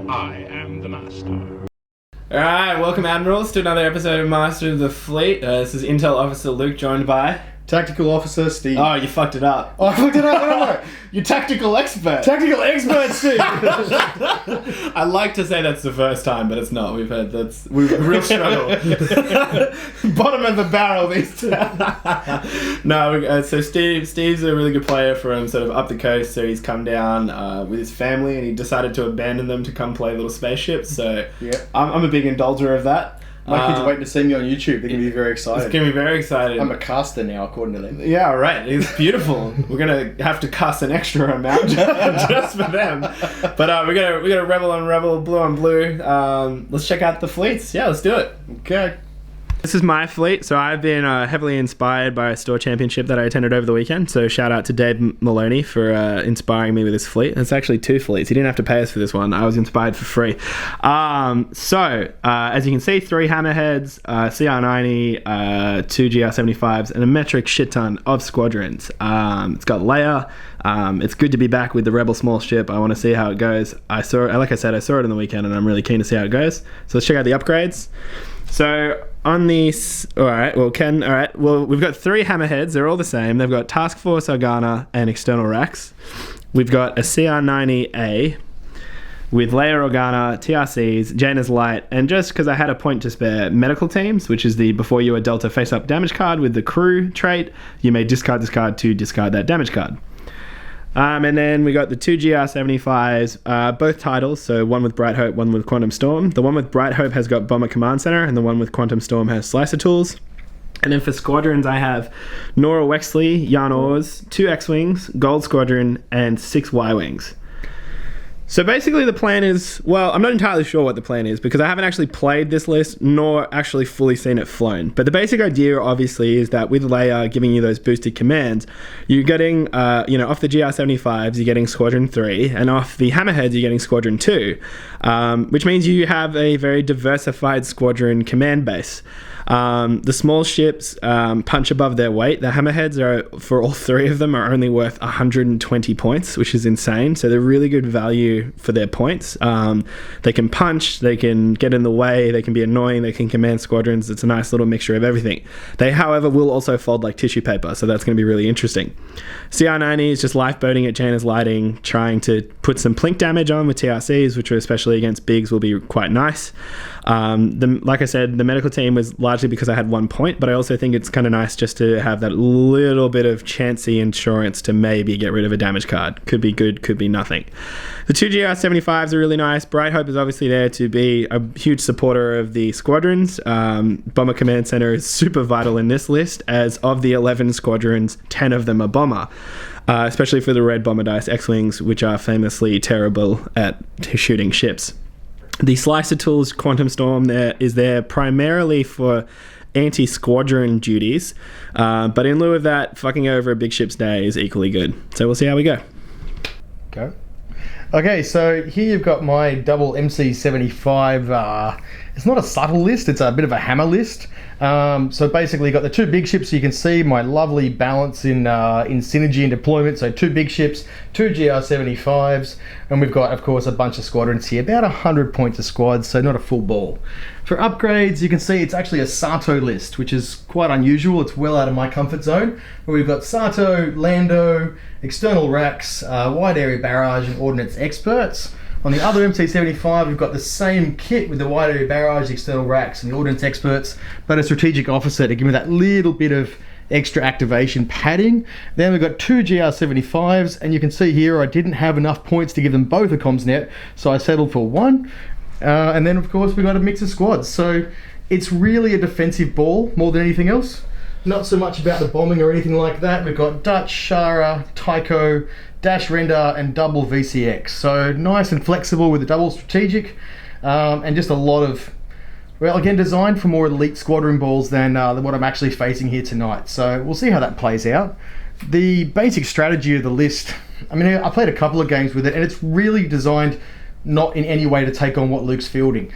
I am the master. Alright, welcome Admirals to another episode of Master of the Fleet. This is Intel Officer Luke, joined by... Tactical Officer Steve. Oh, you fucked it up. Oh, I fucked it up, what am I? You're tactical expert. Tactical expert, Steve. I like to say that's the first time, but it's not. We've real struggle. Bottom of the barrel this time. No, so Steve's a really good player from sort of up the coast, so he's come down with his family and he decided to abandon them to come play little spaceships, so yep. I'm a big indulger of that. My kids are waiting to see me on YouTube. They're going to be very excited. It's going to be very excited. I'm a caster now, according to them. Yeah, right. It's beautiful. We're going to have to cast an extra amount just for them. But we're gonna rebel on rebel, blue on blue. Let's check out the fleets. Yeah, let's do it. Okay. This is my fleet, so I've been heavily inspired by a store championship that I attended over the weekend, so shout out to Dave Maloney for inspiring me with this fleet. It's actually 2 fleets. He didn't have to pay us for this one. I was inspired for free. As you can see, 3 Hammerheads, CR90, 2 GR75s, and a metric shit ton of Squadrons. It's got SLAYER. It's good to be back with the Rebel small ship. I want to see how it goes. Like I said, I saw it on the weekend, and I'm really keen to see how it goes. So let's check out the upgrades. So on these, we've got 3 Hammerheads. They're all the same. They've got Task Force Organa and external racks. We've got a CR90A with SLAYER Organa, TRCs, Jaina's Light, and just because I had a point to spare, medical teams, which is the before you are dealt a face-up damage card with the crew trait, you may discard this card to discard that damage card. And then we got the 2 GR75s, both titles, so one with Bright Hope, one with Quantum Storm. The one with Bright Hope has got Bomber Command Center, and the one with Quantum Storm has Slicer Tools. And then for Squadrons, I have Nora Wexley, Jan Ors, 2 X-Wings, Gold Squadron, and 6 Y-Wings. So basically the plan is, well, I'm not entirely sure what the plan is because I haven't actually played this list nor actually fully seen it flown. But the basic idea obviously is that with SLAYER giving you those boosted commands, you're getting, off the GR75s, you're getting Squadron 3, and off the Hammerheads, you're getting Squadron 2, which means you have a very diversified squadron command base. The small ships punch above their weight. The Hammerheads are, for all 3 of them, are only worth 120 points, which is insane. So they're really good value for their points. They can punch, they can get in the way, they can be annoying, they can command squadrons. It's a nice little mixture of everything. They, however, will also fold like tissue paper, so that's going to be really interesting. CR90 is just lifeboating at Jaina's Lighting, trying to put some plink damage on with TRCs, which are especially against bigs will be quite nice. Like I said, the medical team was largely because I had 1 point, but I also think it's kind of nice just to have that little bit of chancy insurance to maybe get rid of a damage card. Could be good, could be nothing. The 2 GR75s are really nice. Bright Hope is obviously there to be a huge supporter of the Squadrons. Bomber Command Center is super vital in this list, as of the 11 Squadrons, 10 of them are Bomber. Especially for the red Bomber Dice X-Wings, which are famously terrible at shooting ships. The Slicer Tools Quantum Storm is there primarily for anti-squadron duties, but in lieu of that, fucking over a big ship's day is equally good. So we'll see how we go. Go. Okay, so here you've got my double MC75. It's not a subtle list, it's a bit of a hammer list. So basically, got the 2 big ships. So you can see my lovely balance in synergy and deployment. So 2 big ships, 2 GR75s, and we've got, of course, a bunch of squadrons here. About 100 points a squad, so not a full ball. For upgrades, you can see it's actually a Sato list, which is quite unusual. It's well out of my comfort zone. But we've got Sato, Lando, external racks, wide area barrage, and ordnance experts. On the other MC75, we've got the same kit with the wide area barrage, external racks, and the ordnance experts, but a strategic officer to give me that little bit of extra activation padding. Then we've got 2 GR75s, and you can see here I didn't have enough points to give them both a comms net, so I settled for 1. And then, of course, we've got a mix of squads. So it's really a defensive ball more than anything else. Not so much about the bombing or anything like that. We've got Dutch, Shara, Tycho, Dash Render, and double VCX. So nice and flexible with a double strategic, and just a lot of, well, again, designed for more elite squadron balls than what I'm actually facing here tonight. So we'll see how that plays out. The basic strategy of the list, I mean, I played a couple of games with it, and it's really designed not in any way to take on what Luke's fielding.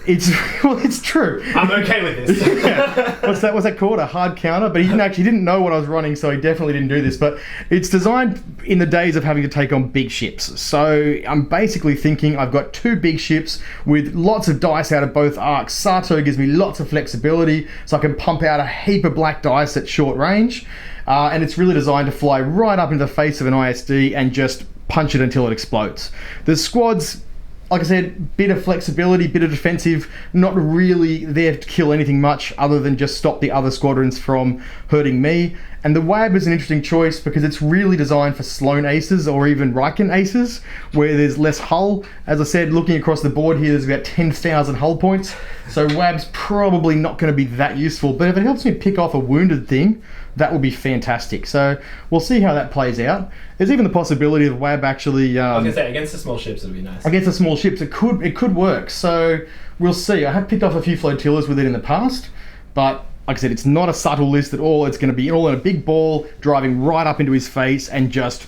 It's true. I'm okay with this. Yeah. What's that called? A hard counter? But he didn't know what I was running, so he definitely didn't do this. But it's designed in the days of having to take on big ships. So I'm basically thinking I've got 2 big ships with lots of dice out of both arcs. Sato gives me lots of flexibility, so I can pump out a heap of black dice at short range. And it's really designed to fly right up into the face of an ISD and just punch it until it explodes. The squads, like I said, bit of flexibility, bit of defensive, not really there to kill anything much other than just stop the other squadrons from hurting me. And the WAB is an interesting choice because it's really designed for Sloan aces or even Riken aces, where there's less hull. As I said, looking across the board here, there's about 10,000 hull points. So WAB's probably not going to be that useful, but if it helps me pick off a wounded thing, that would be fantastic. So we'll see how that plays out. There's even the possibility of WAB actually... I was going to say, against the small ships it would be nice. Against the small ships, it could work. So we'll see. I have picked off a few flotillas with it in the past, but like I said, it's not a subtle list at all. It's going to be all in a big ball, driving right up into his face and just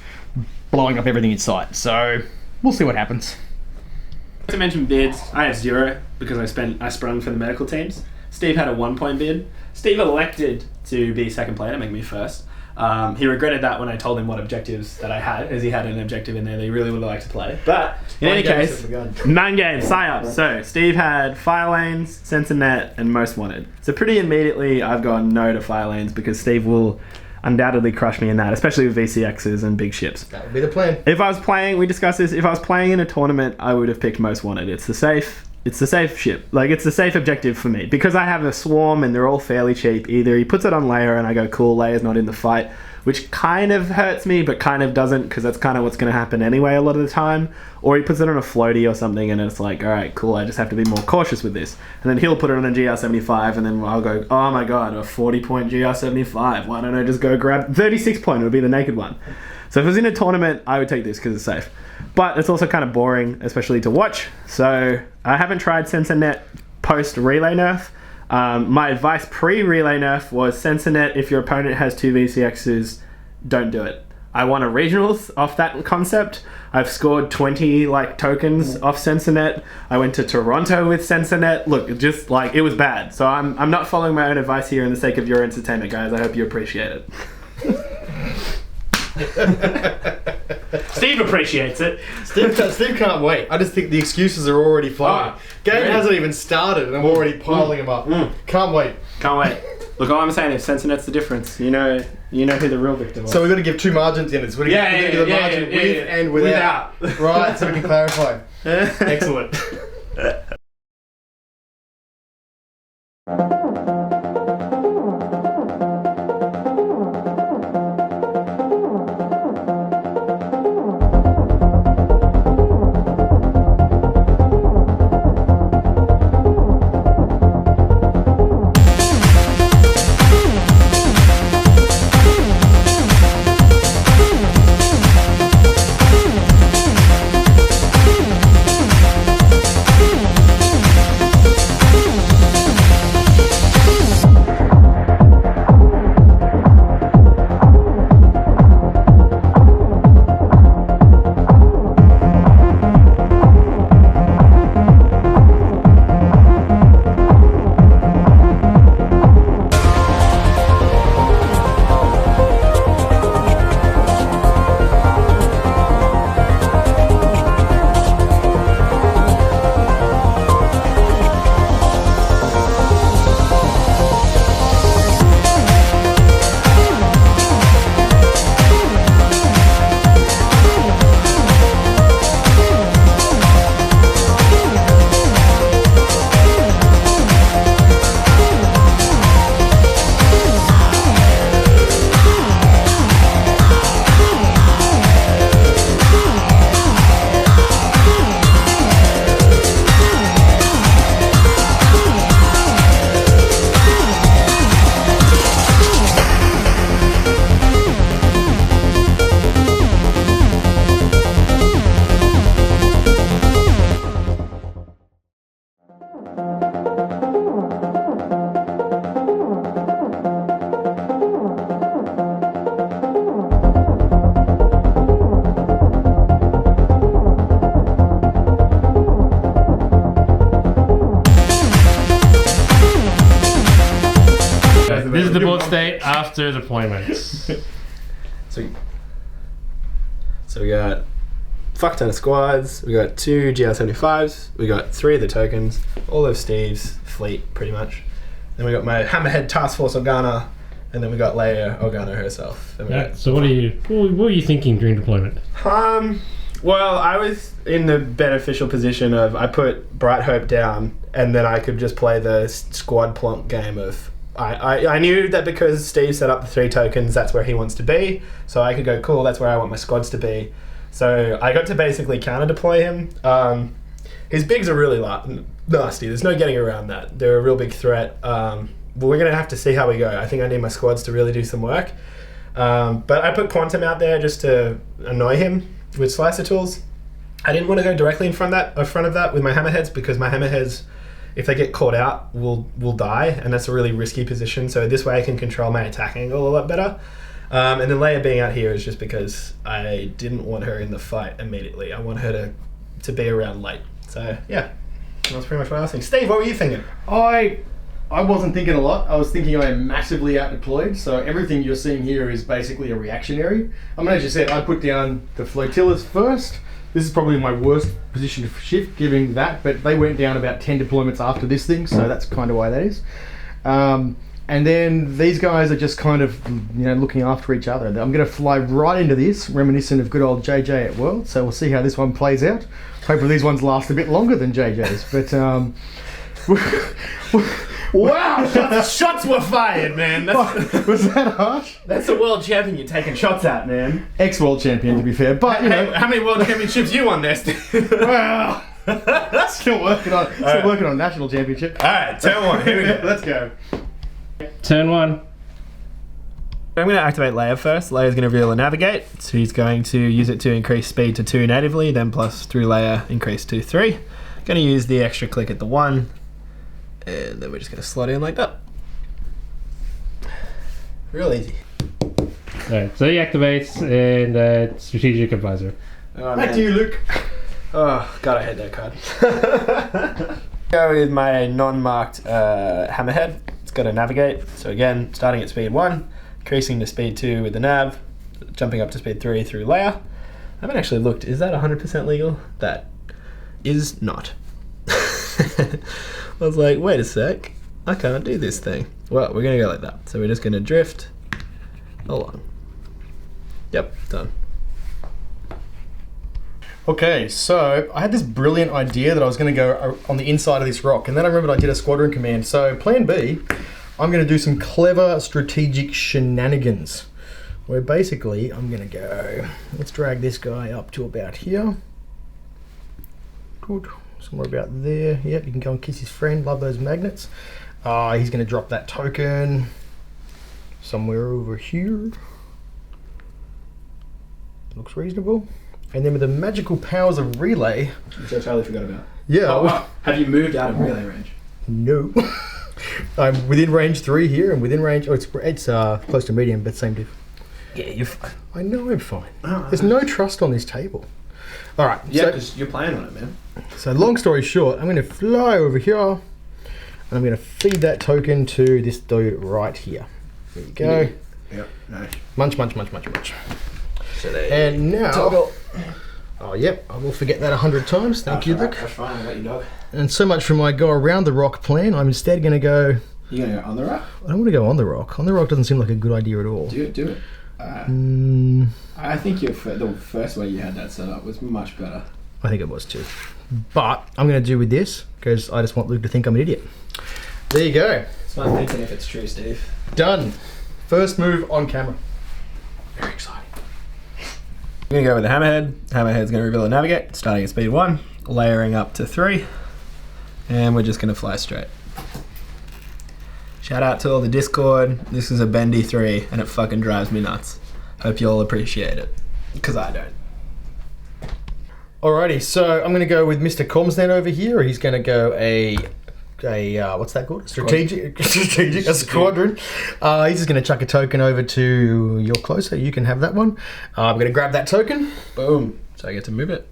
blowing up everything in sight. So we'll see what happens. To mention bids, I have 0 because I sprung for the medical teams. Steve had a 1-point bid. Steve elected to be second player to make me first. He regretted that when I told him what objectives that I had, as he had an objective in there that he really would like to play. But in any case, 9 games, PSYOP. So Steve had fire lanes, sensor net, and most wanted. So pretty immediately I've gone no to fire lanes because Steve will undoubtedly crush me in that, especially with VCXs and big ships. That would be the plan. If I was playing, we discussed this, if I was playing in a tournament, I would have picked most wanted. It's the safe ship. Like, it's the safe objective for me. Because I have a swarm and they're all fairly cheap. Either he puts it on Layer and I go, cool, Layer's not in the fight, which kind of hurts me, but kind of doesn't, because that's kind of what's going to happen anyway a lot of the time. Or he puts it on a floaty or something and it's like, alright, cool, I just have to be more cautious with this. And then he'll put it on a GR75 and then I'll go, oh my god, a 40-point GR75. Why don't I just go grab 36-point? It would be the naked one. So if it was in a tournament, I would take this because it's safe. But it's also kind of boring, especially to watch. So I haven't tried Sensor Net post-relay nerf. My advice pre-relay nerf was Sensor Net, if your opponent has 2 VCXs, don't do it. I won a regionals off that concept. I've scored 20 tokens off Sensor Net. I went to Toronto with Sensor Net. Look, it was bad. So I'm not following my own advice here in the sake of your entertainment, guys. I hope you appreciate it. Steve appreciates it. Steve can't wait. I just think the excuses are already flowing. Game hasn't even started and I'm already piling them up. Can't wait. Look, all I'm saying is Sensornet's the difference. You know who the real victim was. So we've got to give 2 margins in it. So we're going to give the margin with and without. Right, so we can clarify. Excellent. This is the build state after deployment. So we got fuck ton of squads. We got 2 GR75s. We got 3 of the tokens. All of Steve's fleet, pretty much. Then we got my Hammerhead Task Force Organa, and then we got Leia Organa herself. Yeah, so what were you thinking during deployment? Well, I was in the beneficial position of I put Bright Hope down, and then I could just play the squad plonk game of I knew that because Steve set up the 3 tokens, that's where he wants to be. So I could go, cool, that's where I want my squads to be. So I got to basically counter deploy him. His bigs are really nasty. There's no getting around that. They're a real big threat. But we're going to have to see how we go. I think I need my squads to really do some work. But I put Quantum out there just to annoy him with slicer tools. I didn't want to go directly in front of that with my Hammerheads, because my Hammerheads, if they get caught out, will die, and that's a really risky position. So this way I can control my attack angle a lot better. And then Leia being out here is just because I didn't want her in the fight immediately. I want her to be around late. So yeah, that's pretty much what I was thinking. Steve, what were you thinking? I wasn't thinking a lot. I was thinking I am massively out deployed, so everything you're seeing here is basically a reactionary. I mean, as you said, I put down the flotillas first. This is probably my worst position to shift, giving that, but they went down about 10 deployments after this thing, so that's kind of why that is. And then these guys are just kind of, looking after each other. I'm going to fly right into this, reminiscent of good old JJ at World, so we'll see how this one plays out. Hopefully these ones last a bit longer than JJ's, but wow, shots were fired, man. Was that harsh? That's a world champion you're taking shots at, man. Ex-world champion, to be fair, but how many world championships you won there, Steve? Well, still working on national championship. All right, turn 1. Here we go. Let's go. Turn 1. I'm going to activate Leia first. Leia's going to reveal a navigate. So he's going to use it to increase speed to 2 natively, then plus through Leia increase to 3. Going to use the extra click at the 1, and then we're just going to slot in like that. Real easy. Alright, so he activates and strategic advisor. Oh, Back to you, Luke. Oh, God, I hate that card. Go with my non-marked Hammerhead. It's got to navigate. So again, starting at speed 1, increasing to speed 2 with the nav, jumping up to speed 3 through Leia. I haven't actually looked. Is that 100% legal? That is not. I was like, wait a sec. I can't do this thing. Well, we're going to go like that. So we're just going to drift along. Yep, done. Okay, so I had this brilliant idea that I was going to go on the inside of this rock, and then I remembered I did a squadron command. So plan B, I'm going to do some clever strategic shenanigans, where basically I'm going to go, let's drag this guy up to about here. Good, somewhere about there. Yep, you can go and kiss his friend, love those magnets. He's going to drop that token somewhere over here. Looks reasonable. And then with the magical powers of relay... Which I totally forgot about. Yeah. Oh, wow. Have you moved out of relay range? No. I'm within range 3 here, and within range... Oh, it's close to medium, but same diff. Yeah, you're fine. I know I'm fine. There's no trust on this table. All right. Yeah, because you're playing on it, man. So long story short, I'm going to fly over here, and I'm going to feed that token to this dude right here. There you go. Yep, nice. Munch, munch, munch, munch, munch. So there And now... Toggle. Oh, yep. I will forget that 100 times. Thank you, Luke. That's fine. I got you, dog. And so much for my go around the rock plan. I'm instead going to go... You going to go on the rock? I don't want to go on the rock. On the rock doesn't seem like a good idea at all. Do it. I think the first way you had that set up was much better. I think it was too. But I'm going to do with this because I just want Luke to think I'm an idiot. There you go. It's fun thinking if it's true, Steve. Done. First move on camera. Very exciting. I'm going to go with the Hammerhead. Hammerhead's going to reveal a navigate, starting at speed 1, layering up to 3, and we're just going to fly straight. Shout out to all the Discord. This is a bendy 3, and it fucking drives me nuts. Hope you all appreciate it, because I don't. Alrighty, so I'm going to go with Mr. Comsnet over here. He's going to go a what's that called? A squadron. He's just going to chuck a token over to your closer. You can have that one. I'm going to grab that token. Boom. So I get to move it.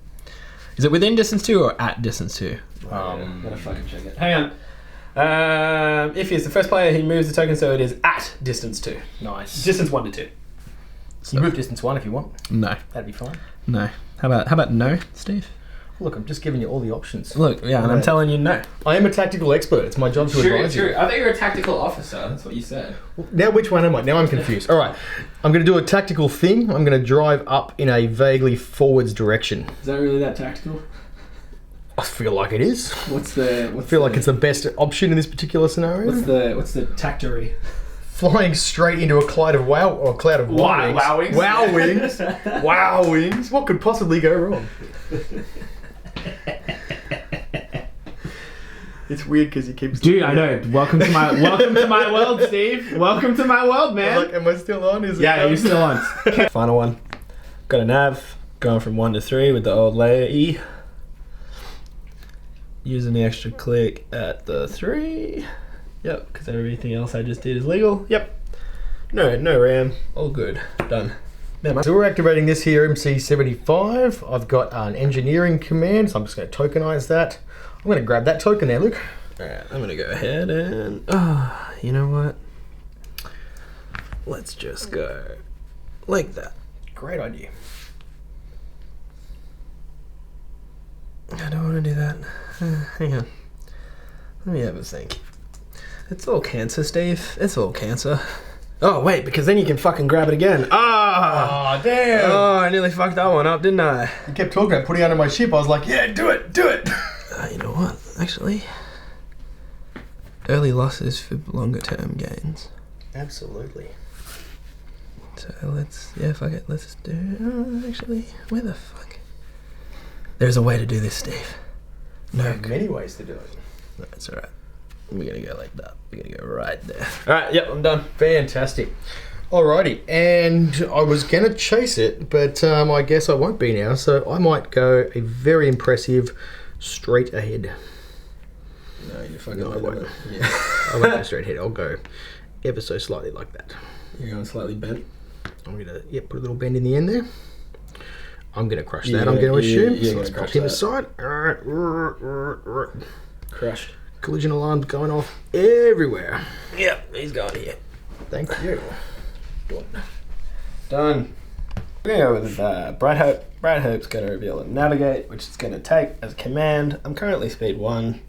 Is it within distance 2 or at distance 2? I'm Gotta fucking check it. Hang on. If he is the first player, he moves the token so it is at distance 2. Nice. Distance 1 to 2. You move distance 1 if you want. No. That'd be fine. No. How about no, Steve? Look, I'm just giving you all the options. Look, yeah, and I'm telling you no. I am a tactical expert. It's my job to advise you. I think you're a tactical officer. That's what you said. Now, which one am I? Now I'm confused. All right. I'm going to do a tactical thing. I'm going to drive up in a vaguely forwards direction. Is that really that tactical? I feel like it is. I feel like it's the best option in this particular scenario. What's the tactory? Flying straight into a cloud of wow wings. Wow wings. Wow wings. Wow wings. What could possibly go wrong? It's weird because he keeps. Dude, I know. Welcome to my world, Steve. Welcome to my world, man. Like, am I still on? Yeah, you're still on. Final one. Got a nav. Going from 1 to 3 with the old layer E. Using the extra click at the 3. Yep, because everything else I just did is legal. Yep. No RAM. All good. Done. So we're activating this here, MC75. I've got an engineering command, so I'm just going to tokenize that. I'm going to grab that token there, Luke. Alright, I'm going to go ahead and... you know what? Let's just go like that. Great idea. I don't want to do that. Hang on. Let me have a think. It's all cancer, Steve. It's all cancer. Oh, wait, because then you can fucking grab it again. Oh, damn. Oh, I nearly fucked that one up, didn't I? You kept talking about putting it under my ship. I was like, yeah, do it. You know what? Actually, early losses for longer term gains. Absolutely. So fuck it. Let's just do. Actually, where the fuck? There's a way to do this, Steve. There are many ways to do it. That's alright. We're gonna go like that. We're gonna go right there. Alright, yep, I'm done. Fantastic. Alrighty, and I was gonna chase it, but I guess I won't be now, so I might go a very impressive straight ahead. No, you're fucking I won't. Yeah. I won't go straight ahead. I'll go ever so slightly like that. You're going slightly bent. I'm gonna put a little bend in the end there. I'm gonna crush that. I'm gonna assume. So let's pop him aside. Crushed. Collision alarms going off everywhere. Yep, he's going here. Thank you. Done. We're gonna go with Bright Hope. Bright Hope's gonna reveal a navigate, which it's gonna take as a command. I'm currently speed 1.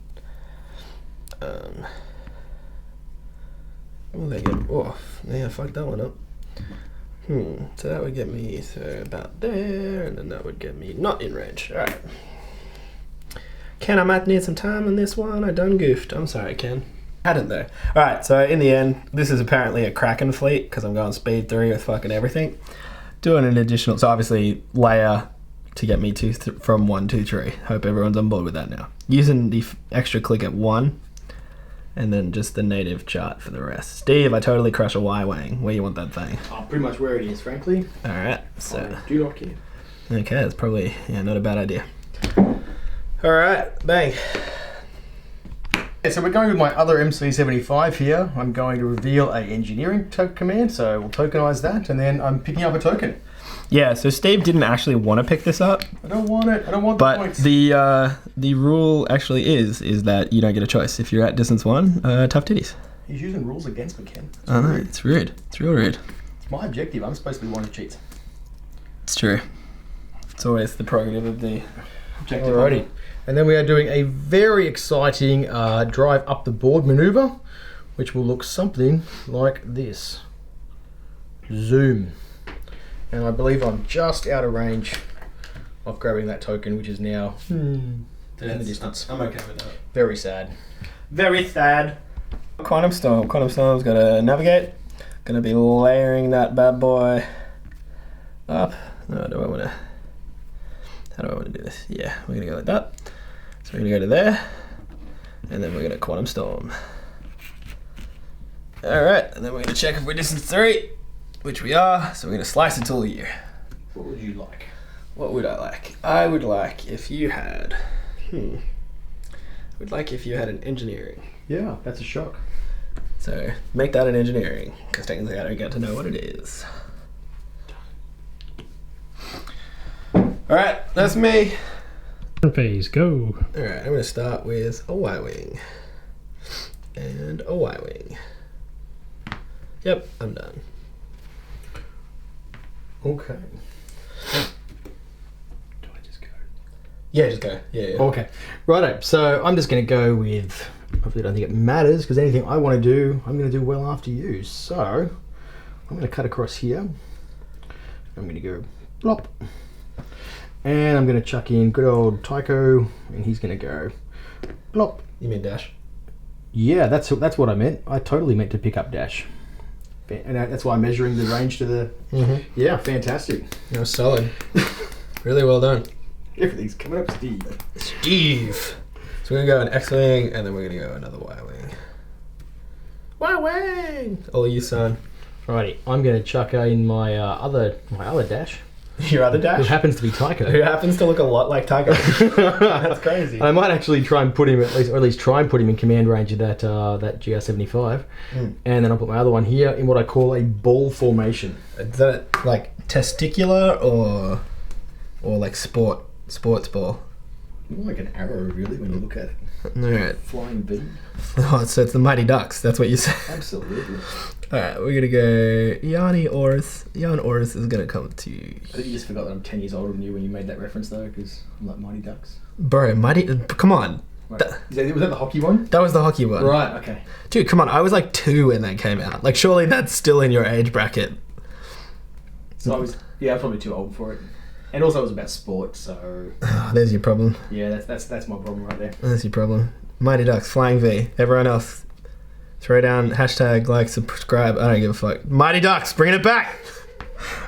Will they get off? Yeah, fuck that one up. So that would get me to about there, and then that would get me not in range. Alright. Ken, I might need some time on this one. I done goofed. I'm sorry, Ken. Hadn't though. Alright, so in the end, this is apparently a Kraken fleet, because I'm going speed 3 with fucking everything. Doing an additional, so obviously layer to get me from 1 to 3. Hope everyone's on board with that now. Using the extra click at 1, and then just the native chart for the rest. Steve, I totally crush a Y-Wang. Where you want that thing? Oh, pretty much where it is, frankly. Alright, so... I do not care. Okay, that's probably, not a bad idea. Alright, bang. Yeah, so we're going with my other MC75 here. I'm going to reveal a engineering command, so we'll tokenize that, and then I'm picking up a token. Yeah, so Steve didn't actually want to pick this up. I don't want it. I don't want the points. But the rule actually is that you don't get a choice. If you're at distance 1, tough titties. He's using rules against me, Ken. I know, it's rude. It's real rude. It's my objective. I'm supposed to be one who cheats. It's true. It's always the prerogative of the objective. Alrighty. And then we are doing a very exciting drive up the board maneuver, which will look something like this. Zoom. And I believe I'm just out of range of grabbing that token, which is now in the distance. I'm okay with that. Very sad. Very sad. Quantum Storm. Quantum Storm's got to navigate. Gonna be layering that bad boy up. No, how do I want to do this? Yeah, we're gonna go like that. So we're gonna go to there, and then we're gonna Quantum Storm. Alright, and then we're gonna check if we're distance 3, which we are, so we're gonna slice it all year. What would you like? What would I like? I would like if you had, I would like if you had an engineering. Yeah, that's a shock. So make that an engineering, because technically I don't get to know what it is. Alright, that's me. Phase, go. Alright, I'm going to start with a Y-Wing. And a Y-wing. Yep, I'm done. Okay. Do I just go? Yeah, just go. Yeah. Okay. Righto. So I'm just going to go with. I really don't think it matters because anything I want to do, I'm going to do well after you. So I'm going to cut across here. I'm going to go plop. And I'm going to chuck in good old Tycho, and he's going to go plop. You mean dash? Yeah, that's what I meant. I totally meant to pick up dash. And that's why I'm measuring the range to the... Yeah, fantastic. That was solid. Really well done. Everything's coming up, Steve. Steve. So we're going to go an X-Wing, and then we're going to go another Y-Wing. Y-Wing! All you, son. Alrighty, I'm going to chuck in my other dash. Your other dash? Who happens to be Tycho. Who happens to look a lot like Tycho. That's crazy. I might actually try and put him at least try and put him in command range of that GR75, and then I'll put my other one here in what I call a ball formation. Is that like testicular or like sports ball? More like an arrow, really, when you look at it. Alright. Flying V. Oh, so it's the Mighty Ducks. That's what you said. Absolutely. Alright, we're gonna go Jan Orth is gonna come to you. I think you just forgot that I'm 10 years older than you when you made that reference, though, because I'm like Mighty Ducks. Bro, come on. Right. Was that the hockey one? That was the hockey one. Right, okay. Dude, come on. I was like 2 when that came out. Like, surely that's still in your age bracket. So I was probably too old for it. And also it was about sport, so... Oh, there's your problem. Yeah, that's my problem right there. That's your problem. Mighty Ducks, Flying V. Everyone else, throw down hashtag, like, subscribe. I don't give a fuck. Mighty Ducks, bringing it back!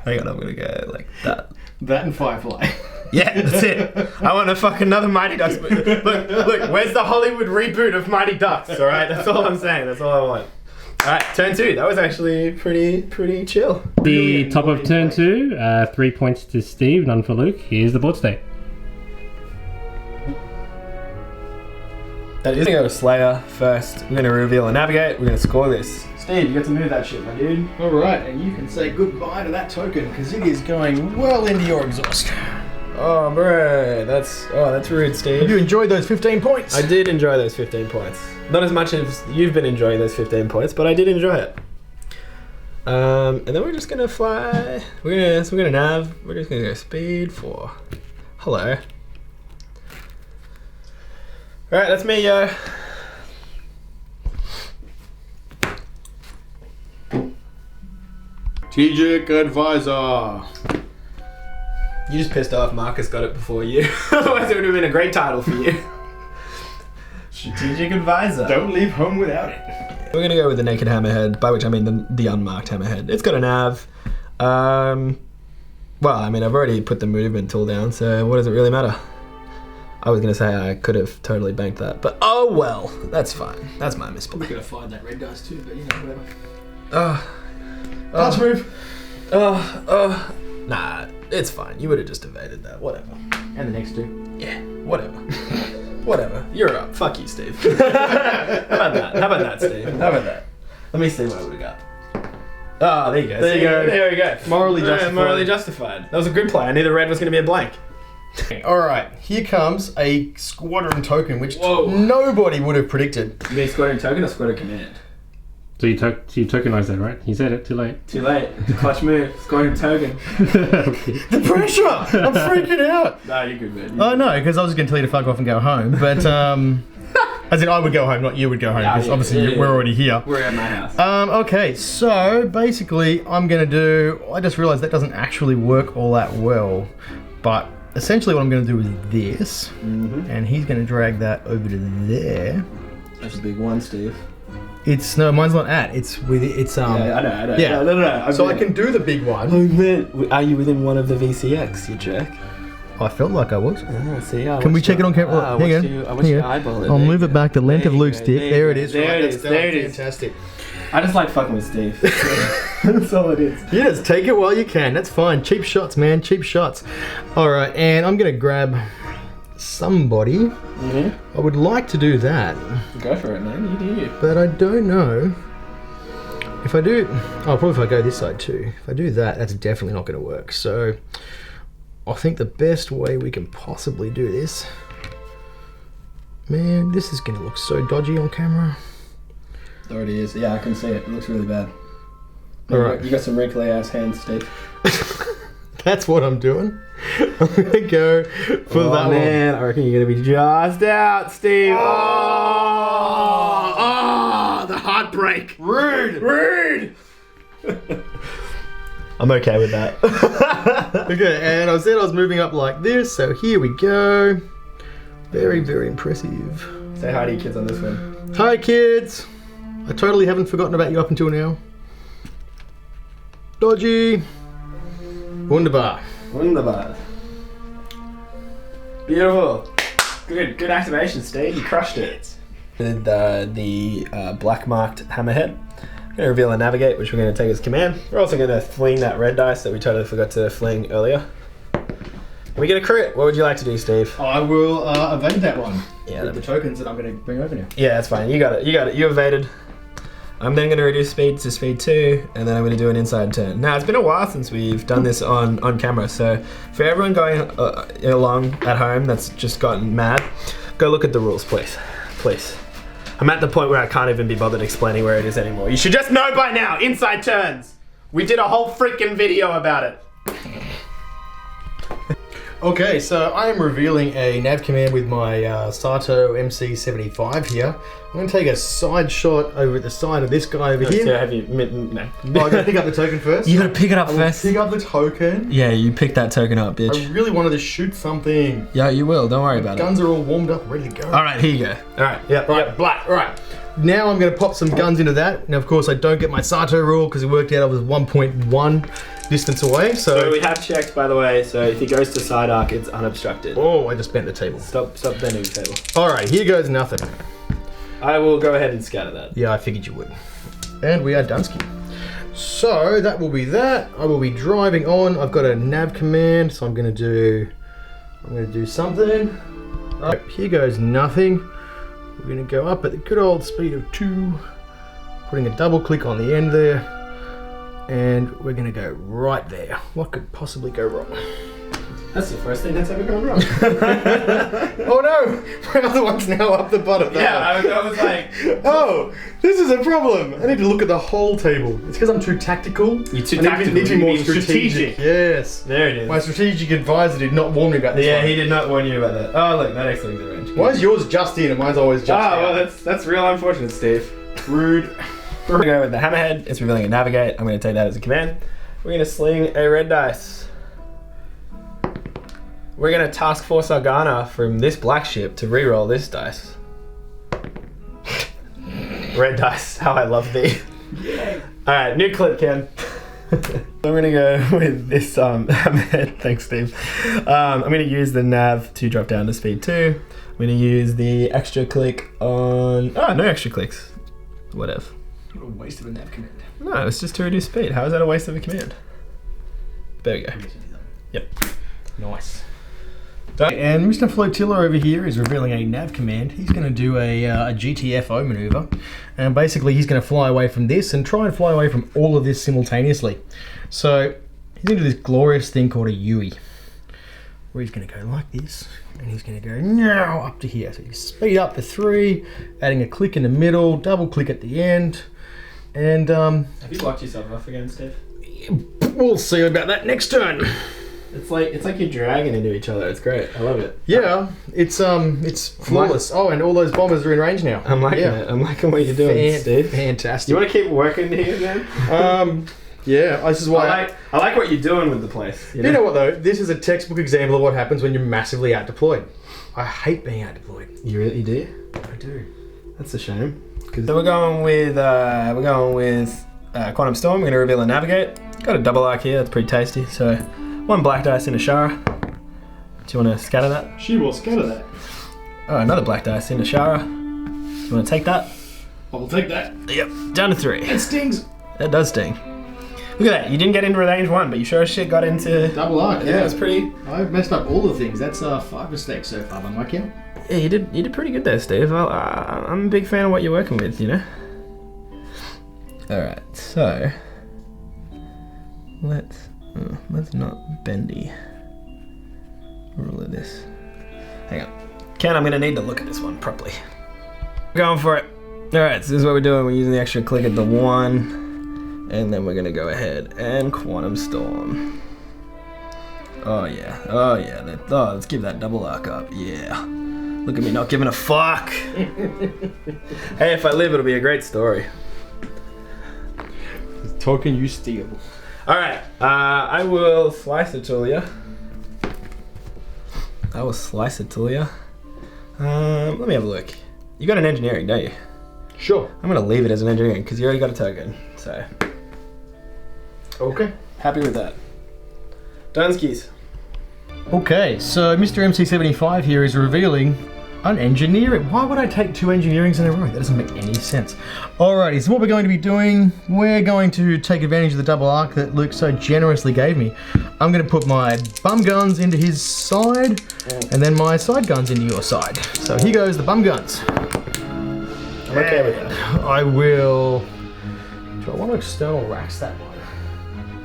Hang on, I'm gonna go like that. That and Firefly. Yeah, that's it. I want to fuck another Mighty Ducks. Look, where's the Hollywood reboot of Mighty Ducks, alright? That's all I'm saying, that's all I want. Alright, turn 2. That was actually pretty chill. The top of turn 2, 3 points to Steve, none for Luke. Here's the board state. That is gonna go to Slayer first. We're gonna reveal a navigate. We're gonna score this. Steve, you get to move that shit, my dude. Alright, and you can say goodbye to that token, because it is going well into your exhaust. Oh, bro, that's rude, Steve. Have you enjoyed those 15 points? I did enjoy those 15 points. Not as much as you've been enjoying those 15 points, but I did enjoy it. And then we're just gonna fly. We're gonna nav. We're just gonna go speed 4. Hello. All right, that's me, yo. Strategic Advisor. You just pissed off Marcus got it before you. Otherwise it would have been a great title for you. Strategic Advisor. Don't leave home without it. We're gonna go with the naked hammerhead, by which I mean the unmarked hammerhead. It's got a nav. Well, I mean, I've already put the movement tool down, so what does it really matter? I was gonna say I could have totally banked that, but oh well, that's fine. That's my misplay. We could have fired that red dice too, but you know, whatever. Pass move. Nah, it's fine. You would have just evaded that. Whatever. And the next 2. Yeah, whatever. Whatever. You're up. Fuck you, Steve. How about that? How about that, Steve? How about that? Let me see what we got. Oh, there you go. There you go. There we go. Morally justified. Morally justified. That was a good play. I knew the red was going to be a blank. Alright, here comes a squadron token, which nobody would have predicted. You mean squadron token or squadron command? So you tokenized that, right? He said it, too late. Too late. Clutch move. Squadron token. Okay. The pressure! I'm freaking out! Nah, you're good, man. Oh no, because I was going to tell you to fuck off and go home, but as in I would go home, not you would go home, because obviously we're already here. We're at my house. Okay, so basically I'm going to do, I just realised that doesn't actually work all that well, but essentially what I'm going to do is this, and he's going to drag that over to there. That's a big one, Steve. No, mine's not at. It's with Yeah, I know. Yeah. No. So I can do the big one. I meant, are you within one of the VCX, you jerk? I felt like I was. See, Can we check it on camera? Hang on. I watched you eyeball it. I'll move it back the length of Luke's dick. There it is. There it is. There it is. Fantastic. I just like fucking with Steve. That's all it is. You just take it while you can. That's fine. Cheap shots, man. Cheap shots. All right, and I'm gonna grab somebody. I would like to do that. Go for it, man. You do you. But I don't know. If I do... Oh, probably if I go this side too. If I do that, that's definitely not going to work. So, I think the best way we can possibly do this... Man, this is going to look so dodgy on camera. There it is. Yeah, I can see it. It looks really bad. Alright. You got some wrinkly ass hands, Steve. That's what I'm doing. I'm gonna go for that one. Man, I reckon you're gonna be just out, Steve. Oh, the heartbreak. Rude. I'm okay with that. Okay, and I said I was moving up like this, so here we go. Very, very impressive. Say hi to your kids on this one. Hi, kids. I totally haven't forgotten about you up until now. Dodgy. Wunderbar. Wunderbar. Beautiful. Good activation, Steve. You crushed it. With the black marked hammerhead. I'm going to reveal a navigate, which we're going to take as command. We're also going to fling that red dice that we totally forgot to fling earlier. We get a crit. What would you like to do, Steve? I will evade that one. Yeah, with the tokens that I'm going to bring over now. Yeah, that's fine. You got it. You evaded. I'm then going to reduce speed to speed 2, and then I'm going to do an inside turn. Now, it's been a while since we've done this on camera, so for everyone going along at home that's just gotten mad, go look at the rules, please. Please. I'm at the point where I can't even be bothered explaining where it is anymore. You should just know by now, inside turns. We did a whole freaking video about it. Okay, so I am revealing a nav command with my Sato MC75 here. I'm going to take a side shot over at the side of this guy over here. So have you... No. Oh, I got to pick up the token first. You got to pick it up first. Pick up the token. Yeah, you pick that token up, bitch. I really wanted to shoot something. Yeah, you will. Don't worry about it. Guns are all warmed up, ready to go. All right, here you go. All right, yeah, Right, black. Right. Now I'm going to pop some guns into that. Now, of course, I don't get my Sato rule because it worked out I was 1.1 distance away. So we have checked, by the way. So if he goes to side arc, it's unobstructed. Oh, I just bent the table. Stop bending the table. All right, here goes nothing. I will go ahead and scatter that. Yeah, I figured you would. And we are Dunsky. So that will be that. I will be driving on. I've got a nav command, so I'm going to do something. Right, here goes nothing. We're going to go up at the good old speed of 2, putting a double click on the end there, and we're going to go right there. What could possibly go wrong? That's the first thing that's ever gone wrong. Oh no! My other one's now up the bottom. Yeah, I was like... Oh, this is a problem. I need to look at the whole table. It's because I'm too tactical. You're too I tactical. need to be You're more being strategic. Yes. There it is. My strategic advisor did not warn me about this Yeah, one. he did not warn you about that. Oh, look, that actually is the range. Why is yours just in and mine's always just out? well, that's real unfortunate, Steve. Rude. We're going to go with the hammerhead. It's revealing a navigate. I'm going to take that as a command. We're going to sling a red dice. We're going to task force Argana from this black ship to reroll this dice. Red dice, how I love thee. Yeah. Alright, new clip, Ken. I'm going to go with this hammerhead. Thanks, Steve. I'm going to use the nav to drop down to speed 2. I'm going to use the extra click on... Oh, no extra clicks. Whatever. What a waste of a nav command. No, it's just to reduce speed. How is that a waste of a command? There we go. Yep. Nice. And Mr. Flotilla over here is revealing a nav command. He's going to do a GTFO maneuver. And basically he's going to fly away from this and try and fly away from all of this simultaneously. So he's going to do this glorious thing called a Yui, where he's going to go like this. And he's going to go now up to here. So you speed up to 3, adding a click in the middle, double click at the end. And Have you locked yourself off again, Steve? we'll see about that next turn. It's like you're dragging into each other. It's great. I love it. Yeah, it's flawless. Oh, and all those bombers are in range now. I'm liking it. I'm liking what you're doing, Steve. Fantastic. You want to keep working here, man? Yeah, this is why I like what you're doing with the place. You know what though? This is a textbook example of what happens when you're massively out deployed. I hate being out deployed. You really do? I do. That's a shame. So we're going with Quantum Storm. We're going to reveal a navigate. Got a double arc here. That's pretty tasty. So 1 black dice in a Shara. Do you want to scatter that? She will scatter that. Oh, another black dice in a Shara. You want to take that? I'll take that. Yep. Down to 3. It stings. That does sting. Look at that. You didn't get into range 1, but you sure as shit got into... Double arc. Yeah, it's pretty... I've messed up all the things. That's 5 mistakes so far by my count. Yeah, you did pretty good there, Steve. I'm a big fan of what you're working with, you know? Alright, so... Let's not bendy rule of this. Hang on. Ken, I'm going to need to look at this one properly. Going for it. Alright, so this is what we're doing. We're using the extra click at the 1. And then we're going to go ahead and Quantum Storm. Oh yeah. Oh yeah. Let's give that double arc up. Yeah. Look at me not giving a fuck. Hey, if I live, it'll be a great story. Token you steal. Alright, I will slice it to you. I will slice it to you. Let me have a look. You got an engineering, don't you? Sure. I'm gonna leave it as an engineering because you already got a token. So, Okay. happy with that. Dunskies. Okay, so Mr. MC75 here is revealing an engineering. Why would I take 2 engineerings in a row? That doesn't make any sense. Alrighty, so what we're going to be doing, we're going to take advantage of the double arc that Luke so generously gave me. I'm going to put my bum guns into his side, and then my side guns into your side. So here goes the bum guns. I'm okay with that. I will... Do I want to external racks that one?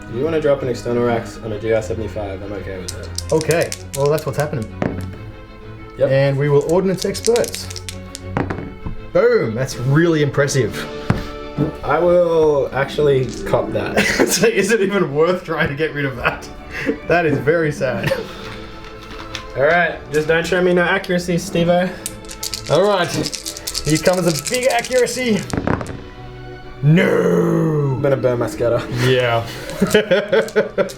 If you want to drop an external racks on a GR75, I'm okay with that. Okay, well that's what's happening. Yep. And we will ordnance experts. Boom, that's really impressive. I will actually cop that. So is it even worth trying to get rid of that? That is very sad. Alright, just don't show me no accuracy, Steve-O. Alright, here comes a big accuracy. No! I'm gonna burn my scatter. Yeah.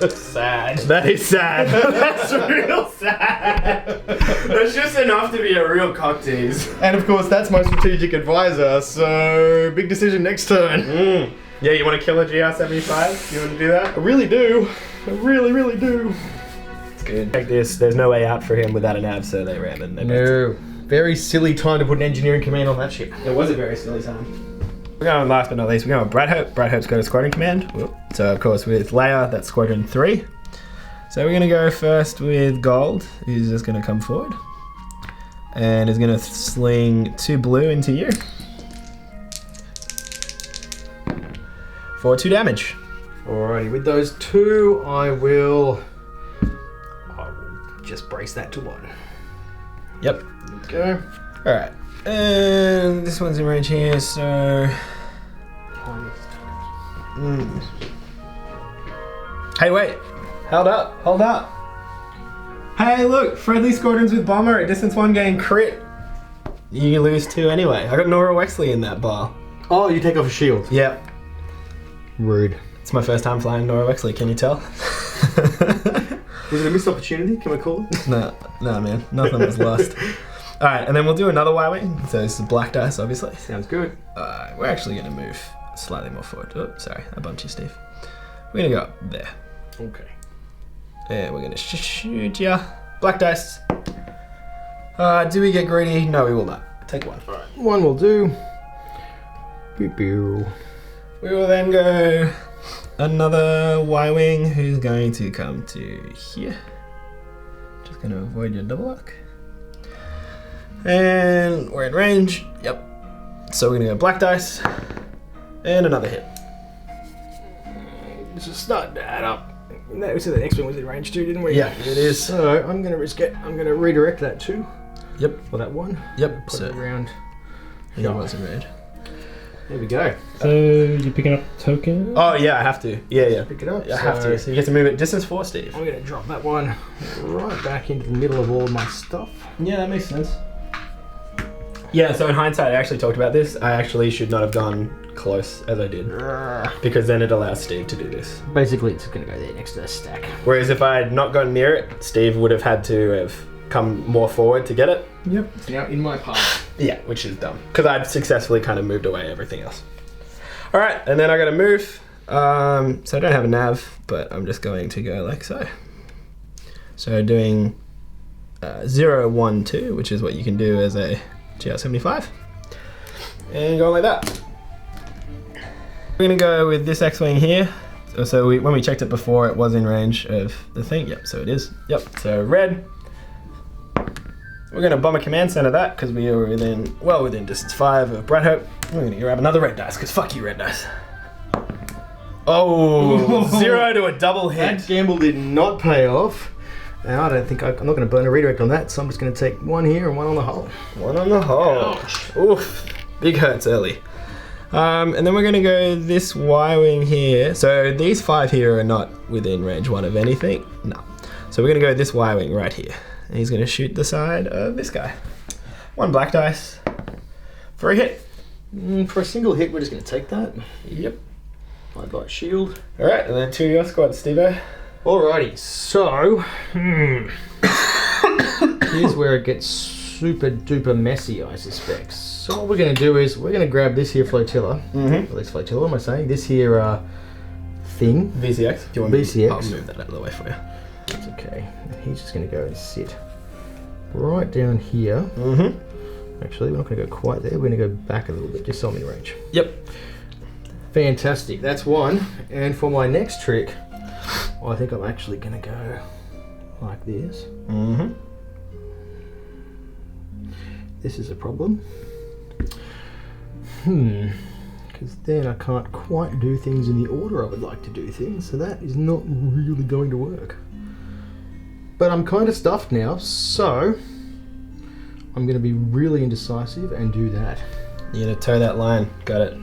Sad. That is sad. That's real sad. That's just enough to be a real cock tease. And of course, that's my strategic advisor, so big decision next turn. Yeah, you want to kill a GR75? You want to do that? I really do. I really, really do. It's good. Like this, there's no way out for him without a nav, so they ram and they No. Very silly time to put an engineering command on that ship. It was a very silly time. We're going last but not least, we're going with Brad Hope. Brad Hope's got a squadron command. Whoop. So of course with SLAYER, that's squadron 3. So we're gonna go first with Gold, who's just gonna come forward. And is gonna sling 2 blue into you. For 2 damage. Alrighty, with those 2, I will just brace that to 1. Yep. Go. Alright. And this one's in range here, so... Hey, wait. Hold up. Hold up. Hey, look. Friendly squadrons with bomber at distance 1 gain crit. You lose 2 anyway. I got Nora Wexley in that bar. Oh, you take off a shield. Yep. Rude. It's my first time flying Nora Wexley, can you tell? Was it a missed opportunity? Can we call it? No, man. Nothing was lost. Alright, and then we'll do another Y-Wing. So this is black dice, obviously. Sounds good. We're actually going to move slightly more forward. Oh, sorry. I bumped you, Steve. We're going to go up there. Okay. And we're going to shoot ya. Black dice. Do we get greedy? No, we will not. Take 1. Alright. 1 will do. Pew pew. We will then go another Y-Wing who's going to come to here. Just going to avoid your double arc. And we're in range. Yep. So we're going to go black dice. And another hit. This is starting to add up. No, so the next one was in range 2, didn't we? Yeah, it is. So I'm going to risk it. I'm going to redirect that 2. Yep. For that 1. Yep. Put So it around. he was in range. There we go. So you're picking up token? Oh yeah, I have to. Yeah. Pick it up. I have to. So you get to move it distance 4, Steve. I'm going to drop that 1 right back into the middle of all of my stuff. Yeah, that makes sense. Yeah, so in hindsight, I actually talked about this. I actually should not have gone close as I did. Because then it allows Steve to do this. Basically, it's going to go there next to the stack. Whereas if I had not gone near it, Steve would have had to have come more forward to get it. Yep. It's now in my path. Yeah, which is dumb. Because I'd successfully kind of moved away everything else. Alright, and then I got to move. So I don't have a nav, but I'm just going to go like so. So doing 0, 1, 2, which is what you can do as a GR75. And going like that. We're going to go with this X-Wing here. So when we checked it before, it was in range of the thing. Yep, so it is. Yep, so red. We're going to bomb a command center that because we are well within distance 5 of Brad Hope. We're going to grab another red dice because fuck you, red dice. Oh, 0 to a double hit. That gamble did not pay off. Now I don't think I'm not going to burn a redirect on that, so I'm just going to take 1 here and 1 on the hull. 1 on the hull. Ouch. Oof. Big hurts early. And then we're gonna go this Y-wing here. So these 5 here are not within range 1 of anything. No. So we're gonna go this Y-wing right here. And he's gonna shoot the side of this guy. 1 black dice for a hit. For a single hit, we're just going to take that. Yep. I'd like shield. All right, and then 2 your squad, Steve-O. Alrighty, so here's where it gets super duper messy, I suspect. So what we're going to do is we're going to grab this here flotilla. At least flotilla, what am I saying? This here thing. VCX. Do you want me VCX. I'll move that out of the way for you. That's okay. And he's just going to go and sit right down here. Actually, we're not going to go quite there. We're going to go back a little bit, just so I'm in range. Yep. Fantastic. That's one. And for my next trick, I think I'm actually going to go like this. This is a problem. Because then I can't quite do things in the order I would like to do things, so that is not really going to work. But I'm kind of stuffed now, so I'm going to be really indecisive and do that. You're going to toe that line. Got it.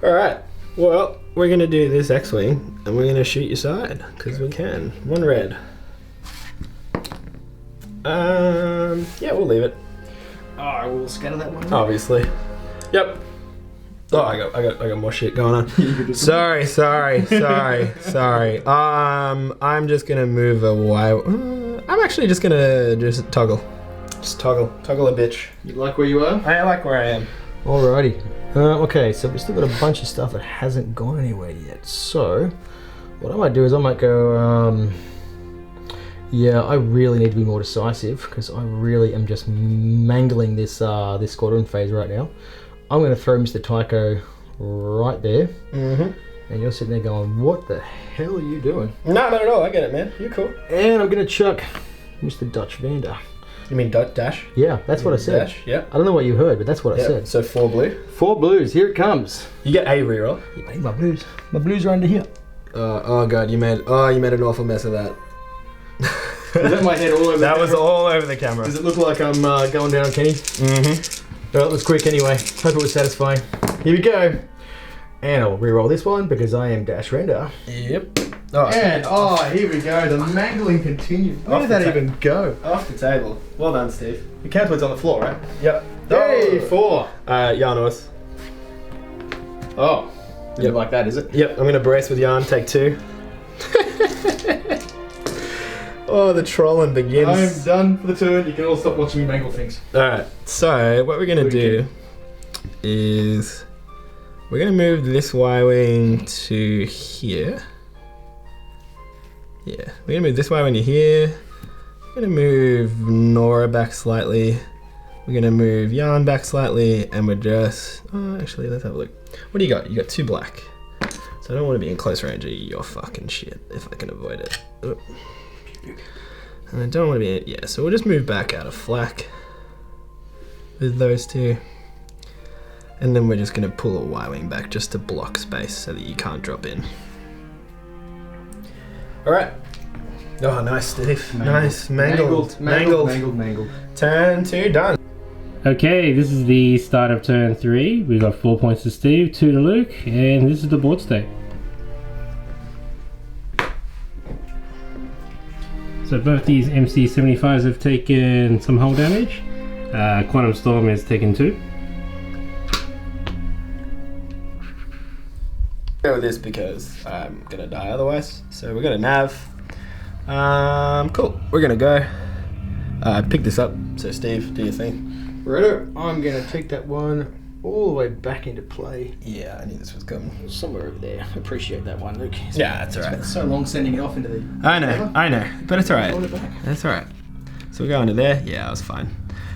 Alright. Well, we're going to do this X-Wing, and we're going to shoot your side, because we can. 1 red. Yeah, we'll leave it. I will scatter that one. Obviously. Yep. Oh, I got more shit going on. Sorry. I'm just gonna move a Y. I'm actually just gonna toggle. Just toggle a bitch. You like where you are? I like where I am. Alrighty. Okay, so we've still got a bunch of stuff that hasn't gone anywhere yet. So, what I might do is I might go, yeah, I really need to be more decisive because I really am just mangling this this squadron phase right now. I'm going to throw Mr. Tycho right there. And you're sitting there going, what the hell are you doing? No, not at all. I get it, man. You're cool. And I'm going to chuck Mr. Dutch Vander. You mean Dash? Yeah, that's what I said. Dash, yeah. I don't know what you heard, but that's what I said. So 4 blue. 4 blues, here it comes. You get a reroll. Hey, my blues. My blues are under here. Oh god, you made an awful mess of that. Is that my head all over That was all over the camera. Does it look like I'm going down, Kenny? Well, it was quick anyway. Hope it was satisfying. Here we go. And I'll re-roll this one because I am Dash Render. Yep. And here we go. The mangling continues. Where did that even go? Off the table. Well done, Steve. The counterweight's on the floor, right? Yep. Hey, 4. Yarn-Ors. Oh. You like that, is it? Yep, I'm gonna brace with Yarn, take 2. Oh, the trolling begins. I'm done for the turn. You can all stop watching me mangle things. Alright, so what we're gonna do is we're gonna move this Y-Wing to here. Yeah, we're gonna move this Y-Wing to here. We're gonna move Nora back slightly. We're gonna move Yarn back slightly, and we're just... Oh, actually, let's have a look. What do you got? You got 2 black. So I don't want to be in close range of your fucking shit, if I can avoid it. Oh. And I don't want to be... Yeah, so we'll just move back out of flak with those 2. And then we're just gonna pull a Y-Wing back just to block space so that you can't drop in. Alright. Oh, nice, Steve. Nice. Mangled. Turn 2, done. Okay, this is the start of turn 3. We've got 4 points to Steve, 2 to Luke, and this is the board state. So both these MC75s have taken some hull damage. Quantum Storm has taken 2. Go with this because I'm gonna die otherwise. So we're gonna nav. Cool. We're gonna go. Pick this up. So Steve, do your thing. Righto. I'm going to take that one all the way back into play. Yeah, I knew this was coming. Somewhere over there. Appreciate that one, Luke. Yeah, that's alright. It's so long sending it off into the... I know, but it's alright. Hold it back. That's alright. So we're going to there. Yeah, I was fine.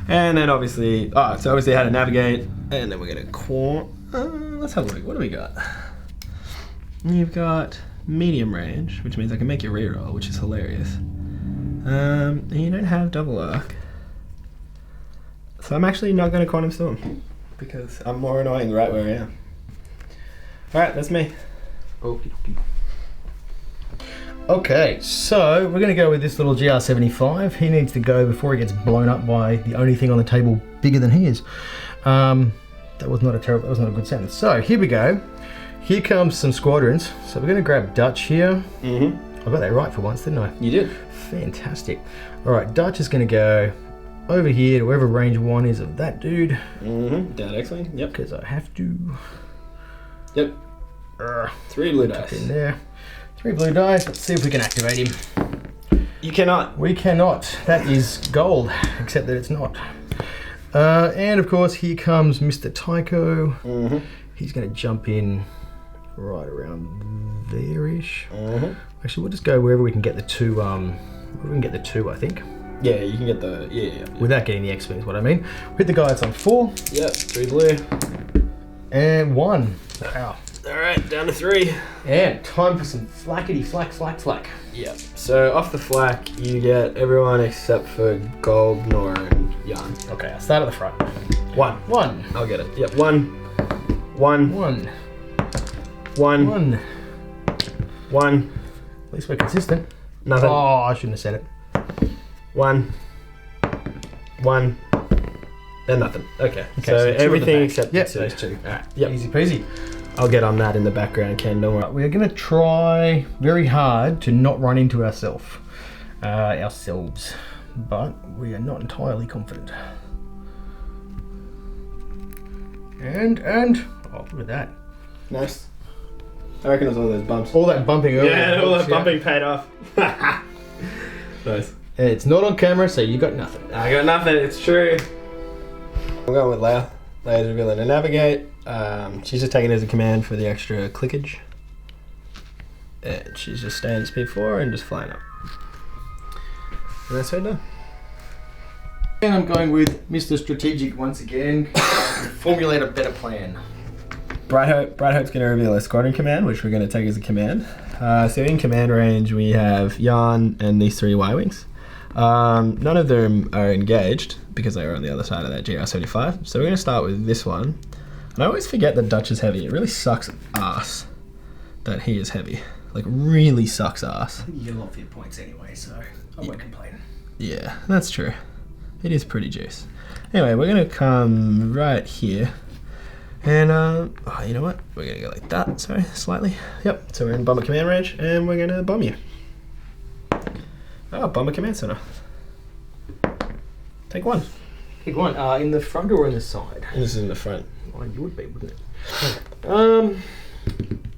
And then obviously, how to navigate, and then we're gonna let's have a look. What do we got? You've got medium range, which means I can make you reroll, which is hilarious. And you don't have double arc. So I'm actually not going to Quantum Storm because I'm more annoying right where I am. Alright, that's me. Okie Okay, so we're going to go with this little GR75. He needs to go before he gets blown up by the only thing on the table bigger than he is. That was not a good sentence. So here we go. Here comes some Squadrons. So we're going to grab Dutch here. I got that right for once, didn't I? You did. Fantastic. All right, Dutch is going to go over here to wherever range 1 is of that dude. Down X-Wing. Yep. Because I have to. Yep. 3 blue dice. In there. 3 blue dice. Let's see if we can activate him. You cannot. We cannot. That is gold, except that it's not. And of course, here comes Mr. Tycho. He's going to jump in right around there-ish. Actually, we'll just go wherever we can get the 2. We can get the 2, I think. Yeah, you can get the yeah. Without getting the X-Wing is what I mean. Hit the guy that's on 4. Yep. 3 blue. And 1. Wow. All right, down to 3. And time for some flackety flack. Yep. So off the flak, you get everyone except for Gold, Nor, and Yarn. Okay, I'll start at the front. 1. 1. I'll get it. Yep. 1. 1. 1. 1. 1. 1. At least we're consistent. Nothing. Oh, I shouldn't have said it. 1. 1. And nothing. Okay. Okay, So so 2 at the everything back. except Yep, the 2. those 2. Alright. Yep. Easy peasy. I'll get on that in the background, Ken. Don't worry. We're going to try very hard to not run into ourselves, but we are not entirely confident. And oh, look at that! Nice. I reckon it was all those bumps. All that bumping earlier. Yeah, all that bumping paid off. Nice. It's not on camera, so you got nothing. I got nothing. It's true. I'm going with Leia. Leia's revealing to navigate. She's just taking it as a command for the extra clickage. And she's just staying at speed 4 and just flying up. And that's her done. And I'm going with Mr. Strategic once again. Formulate a better plan. Bright Hope's going to reveal a squadron command, which we're going to take as a command. So in command range, we have Yarn and these 3 Y-Wings. None of them are engaged because they are on the other side of that GR75. So we're going to start with this one. And I always forget that Dutch is heavy. It really sucks ass that he is heavy. Like, really sucks ass. You get a lot for your points anyway, so I won't complain. Yeah, that's true. It is pretty juice. Anyway, we're going to come right here. And, oh, you know what? We're going to go like that, sorry, slightly. Yep, so we're in bomber command range, and we're going to bomb you. Oh, bomber command center. Take 1. Pick 1. In the front or in the side? This is in the front. Oh, you would be, wouldn't it?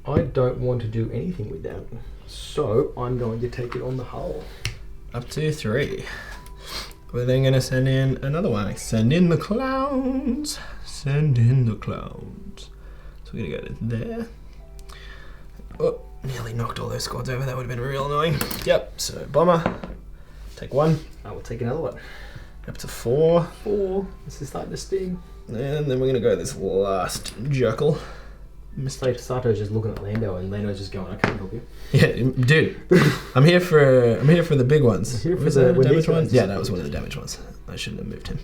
I don't want to do anything with that. So I'm going to take it on the hull. Up to 3. We're then going to send in another one. Send in the clowns. Send in the clowns. So we're going to go to there. Oh, nearly knocked all those squads over. That would have been real annoying. Yep, so bomber. Take 1. I will take another one. Up to 4. 4. This is starting to sting. And then we're going to go this last jerkle. Mr. Sato's just looking at Lando, and Lando's just going, "I can't help you." Yeah, dude, I'm here for the big ones. Here for Was the that a damage these one? ones. Yeah, that was one of the damage ones. I shouldn't have moved him.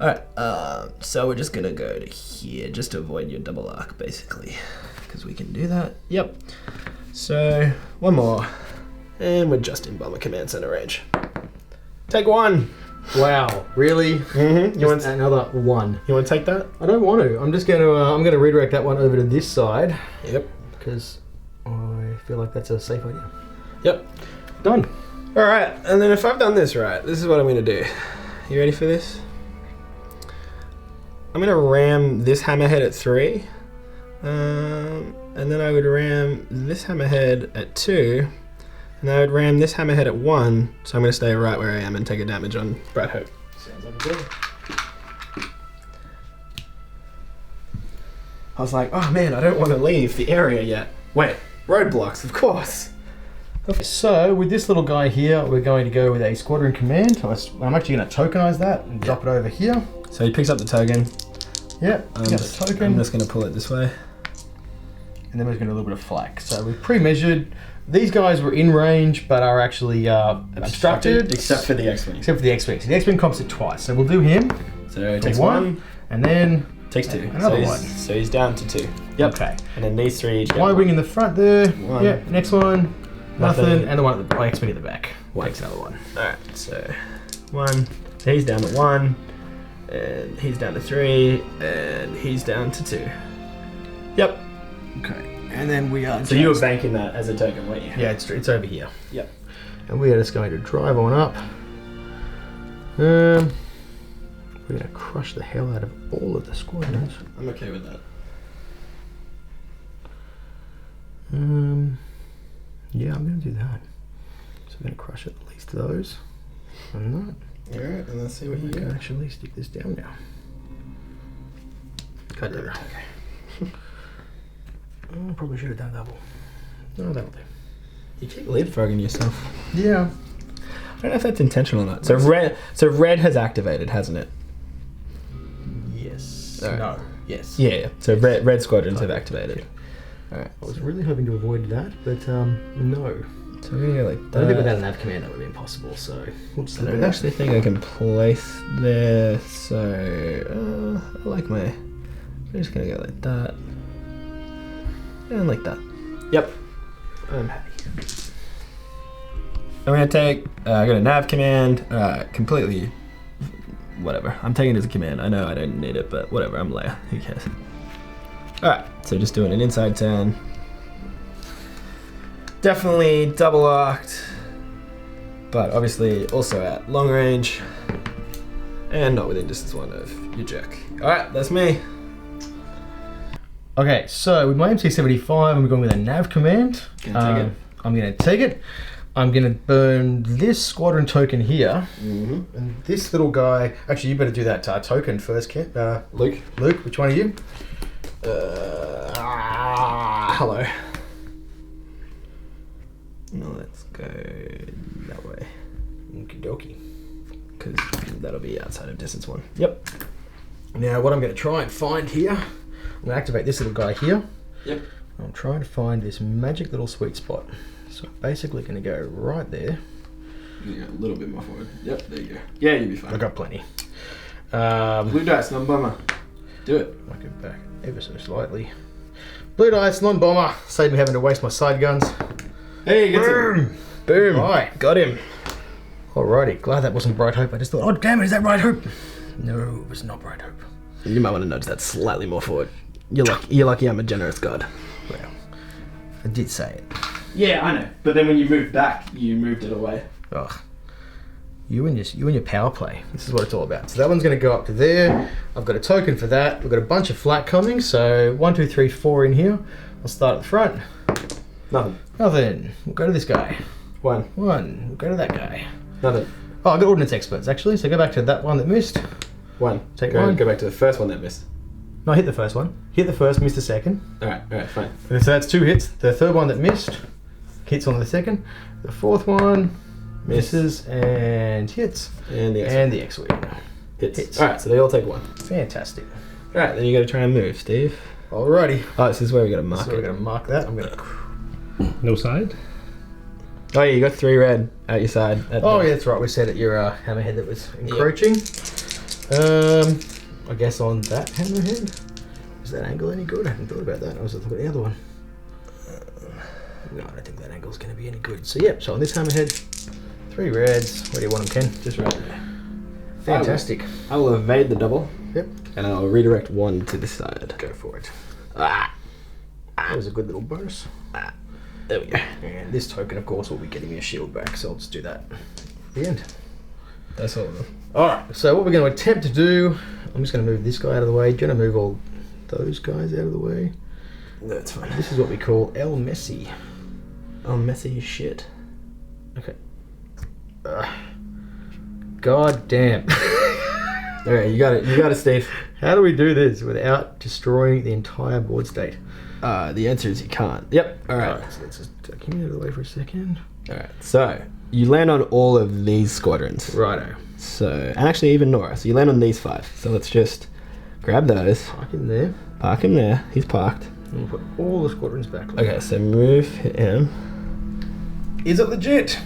All right, so we're just gonna go to here just to avoid your double arc, basically, because we can do that. Yep. So 1 more, and we're just in bomber command center range. Take 1. Wow, really? Mm-hmm. You want another 1? You want to take that? I don't want to. I'm just going to. I'm going to redirect that one over to this side. Yep. Because I feel like that's a safe idea. Yep. Done. All right, and then if I've done this right, this is what I'm going to do. You ready for this? I'm going to ram this hammerhead at 3. And then I would ram this hammerhead at 2. And I would ram this hammerhead at 1. So I'm going to stay right where I am and take a damage on Bright Hope. Sounds like a deal. I was like, oh man, I don't want to leave the area yet. Wait, roadblocks, of course. Okay, so with this little guy here, we're going to go with a squadron command. I'm actually going to tokenize that and drop it over here. So he picks up the token. Yep, I'm got just, the token. I'm just going to pull it this way. And then we're going to do a little bit of flak. So we've pre-measured. These guys were in range, but are actually obstructed. Except for the X-Wing. Except for the X-Wing. So the X-Wing comps it twice. So we'll do him. So Take takes 1. And then Takes 2. Another so 1. So he's down to 2. Yep. Okay. And then these 3 each get Y-Wing in the front there. 1. Yeah, next one. Nothing. And the one at the XP at the back. One. Takes another one. Alright, so 1. So he's down to 1. And he's down to 3. And he's down to 2. Yep. Okay. And then we are. So you were banking that as a token, weren't you? Yeah, it's over here. Yep. And we are just going to drive on up. We're going to crush the hell out of all of the squadrons. I'm okay with that. Yeah, I'm going to do that. So I'm going to crush at least those. And that. Alright, and let's see what you I can got. actually stick this down now. God damn it. Okay. Probably should have done double. No, that'll do. You keep leapfrogging yourself. Yeah. I don't know if that's intentional or not. So red has activated, hasn't it? Yes. Alright. No. Yes. Yeah. So red squadrons have activated. Alright. I was really hoping to avoid that, but no. So we're gonna go like I that. don't think without a nav command that would be impossible, so we'll just I leave it don't at actually think I can place there, so I like my. We're just gonna go like that. And like that. Yep. I'm happy. I'm gonna take, I got a nav command, completely, whatever. I'm taking it as a command. I know I don't need it, but whatever, I'm Leia. Who cares? Alright, so just doing an inside turn. Definitely double arced, but obviously also at long range and not within distance 1 of your jerk. Alright, that's me. Okay, so with my MC75, I'm going with a nav command. Gonna take it. I'm going to take it. I'm going to burn this squadron token here. Mm-hmm. And this little guy... Actually, you better do that token first, Kent. Luke. Luke, which one are you? Hello. No, let's go that way. Okie dokie. Because that'll be outside of distance 1. Yep. Now, what I'm going to try and find here... I'm going to activate this little guy here. Yep. I'm trying to find this magic little sweet spot. So I'm basically going to go right there. Yeah, a little bit more forward. Yep, there you go. Yeah, you'll be fine. I got plenty. Blue dice, non-bomber. Do it. I go back ever so slightly. Blue dice, non-bomber. Save me having to waste my side guns. Hey, get Boom! Boom. Right. Got him. Alrighty, glad that wasn't Bright Hope. I just thought, oh damn it, is that Bright Hope? No, it was not Bright Hope. You might want to nudge that slightly more forward. You're lucky I'm a generous god. Well, I did say it. Yeah, I know. But then when you moved back, you moved it away. Ugh. You and your power play. This is what it's all about. So that one's going to go up to there. I've got a token for that. We've got a bunch of flat coming. So 1, 2, 3, 4 in here. I'll start at the front. Nothing. Nothing. We'll go to this guy. 1. 1. We'll go to that guy. Nothing. Oh, I've got ordnance experts actually. So go back to that one that missed. 1. Take go, one. Go back to the first one that missed. No, I hit the first one. Hit the first, missed the second. Alright, fine. So that's 2 hits. The third one that missed hits on the second. The fourth one misses and hits. And the X And the X-Wing. hits. Alright, so they all take 1. Fantastic. Alright, then you gotta try and move, Steve. Alrighty. Oh, this is where we gotta mark So we're it. going to mark that. I'm going to... No side? Oh yeah, you got 3 red at your side. Oh yeah, that's right. We said at your hammerhead that was encroaching. I guess on that hammerhead. Is that angle any good? I haven't thought about that. I was looking at the other one. No, I don't think that angle's going to be any good. So yep, so on this hammerhead, 3 reds. Where do you want them, Ken? Just right there. Fantastic. I will evade the double. Yep. And I'll redirect 1 to this side. Go for it. Ah, That was a good little bonus. there we go. And this token, of course, will be getting me a shield back, so I'll just do that at the end. That's all of them. Alright, so what we're going to attempt to do, I'm just going to move this guy out of the way. Do you want to move all those guys out of the way? That's fine. This is what we call El Messi. Oh, messy as shit. Okay. God damn. Alright, you got it. You got it, Steve. How do we do this without destroying the entire board state? The answer is you can't. Yep. Alright. So let's just can you out of the way for a second? Alright. So, you land on all of these squadrons. Righto. So, and actually even Nora. So you land on these 5. So let's just grab those. Park him there. Park him there. He's parked. And we'll put all the squadrons back. Okay, so move him. Is it legit?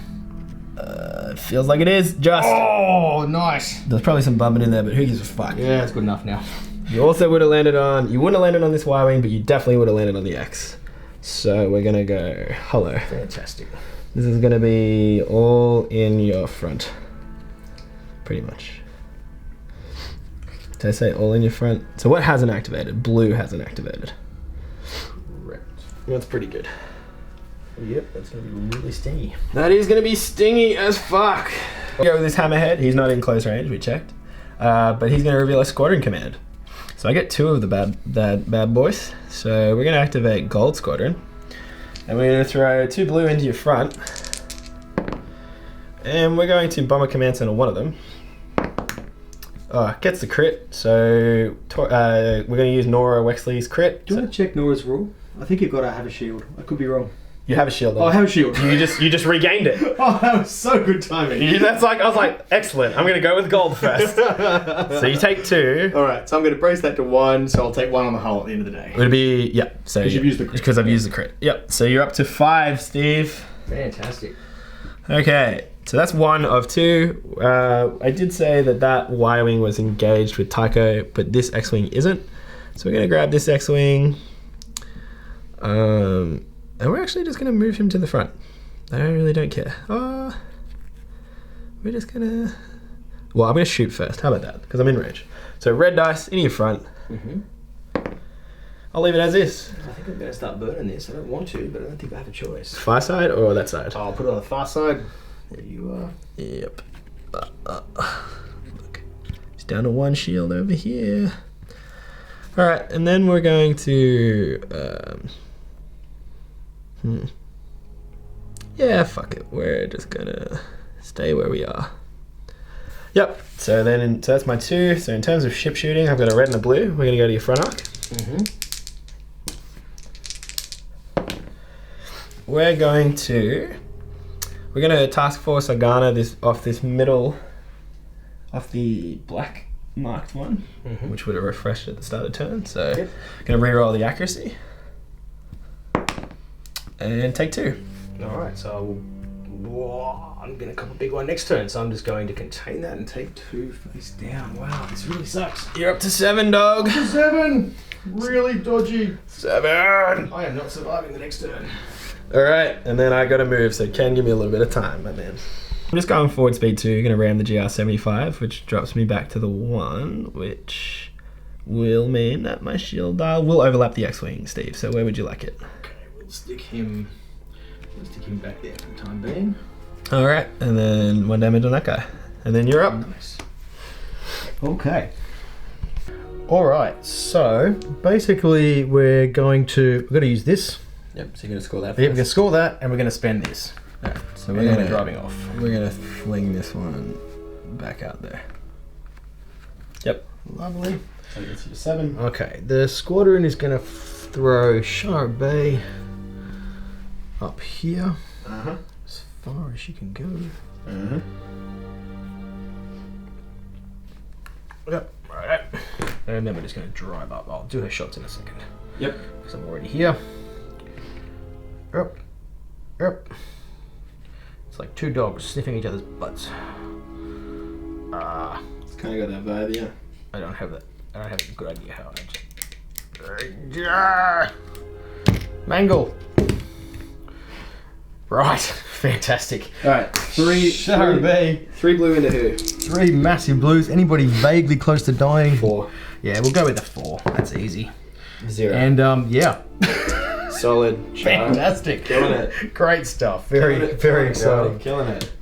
Feels like it is. Just. Oh, nice. There's probably some bumping in there, but who gives a fuck? Yeah, it's good enough now. You also would have landed on. You wouldn't have landed on this Y-wing, but you definitely would have landed on the X. So we're gonna go hollow. Fantastic. This is going to be all in your front. Pretty much. Did I say all in your front? So what hasn't activated? Blue hasn't activated. Correct. That's pretty good. Yep, that's going to be really stingy. That is going to be stingy as fuck. We'll go with this hammerhead. He's not in close range, we checked. But he's going to reveal a squadron command. So I get 2 of the bad boys. So we're going to activate Gold Squadron. And we're going to throw 2 blue into your front. And we're going to bomber command center one of them. Oh, gets the crit. So we're going to use Nora Wexley's crit. Do you want to check Nora's rule? I think you've got to have a shield. I could be wrong. You have a shield on. Oh, I have a shield. You just regained it. Oh, that was so good timing. I was like, excellent. I'm going to go with gold first. So you take 2. All right, so I'm going to brace that to 1, so I'll take 1 on the hull at the end of the day. Would be, yeah. So Because you've used the crit. Because I've used the crit. Yep. So you're up to 5, Steve. Fantastic. Okay. So that's 1 of 2. I did say that Y-Wing was engaged with Tycho, but this X-Wing isn't. So we're going to grab this X-Wing. And we're actually just going to move him to the front. I really don't care. We're just going to... Well, I'm going to shoot first. How about that? Because I'm in range. So red dice in your front. I'll leave it as is. I think I'm going to start burning this. I don't want to, but I don't think I have a choice. Far side or that side? I'll put it on the far side. There you are. Yep. Look. It's down to 1 shield over here. Alright, and then we're going to... Yeah, fuck it. We're just gonna stay where we are. Yep. So then, so that's my 2. So in terms of ship shooting, I've got a red and a blue. We're gonna go to your front arc. We're gonna task force Organa off this middle, off the black marked one, which would have refreshed at the start of turn. So gonna reroll the accuracy and take 2. Alright, so I'm going to cop a big one next turn, so I'm just going to contain that and take 2 face down. Wow, this really sucks. You're up to 7, dog. 7! Really dodgy. 7! I am not surviving the next turn. Alright, and then I gotta move, so Ken, give me a little bit of time, my man. I'm just going forward speed 2, gonna ram the GR75, which drops me back to the 1, which will mean that my shield dial will overlap the X-Wing, Steve, so where would you like it? Okay, we'll stick him back there for the time being. Alright, and then 1 damage on that guy. And then you're up. Nice. Okay. Alright, so basically we're going to use this. Yep, so you're gonna score that We're going to score that and we're going to spend this. Alright, so We're going to be driving off. We're gonna fling this one back out there. Yep. Lovely. So it's your 7. Okay, the squadron is going to throw Shara Bay up here. As far as she can go. Yep, right. And then we're just going to drive up. I'll do her shots in a second. Yep. Because I'm already here. Yep. It's like 2 dogs sniffing each other's butts. It's kind of got that vibe, yeah. I don't have a good idea how Mangle. Right, fantastic. Alright, 3 blue into who? 3 massive blues. Anybody vaguely close to dying? 4. Yeah, we'll go with the 4. That's easy. 0. And yeah. Solid. Fantastic. Killing it. Great stuff. Very exciting. Killing it.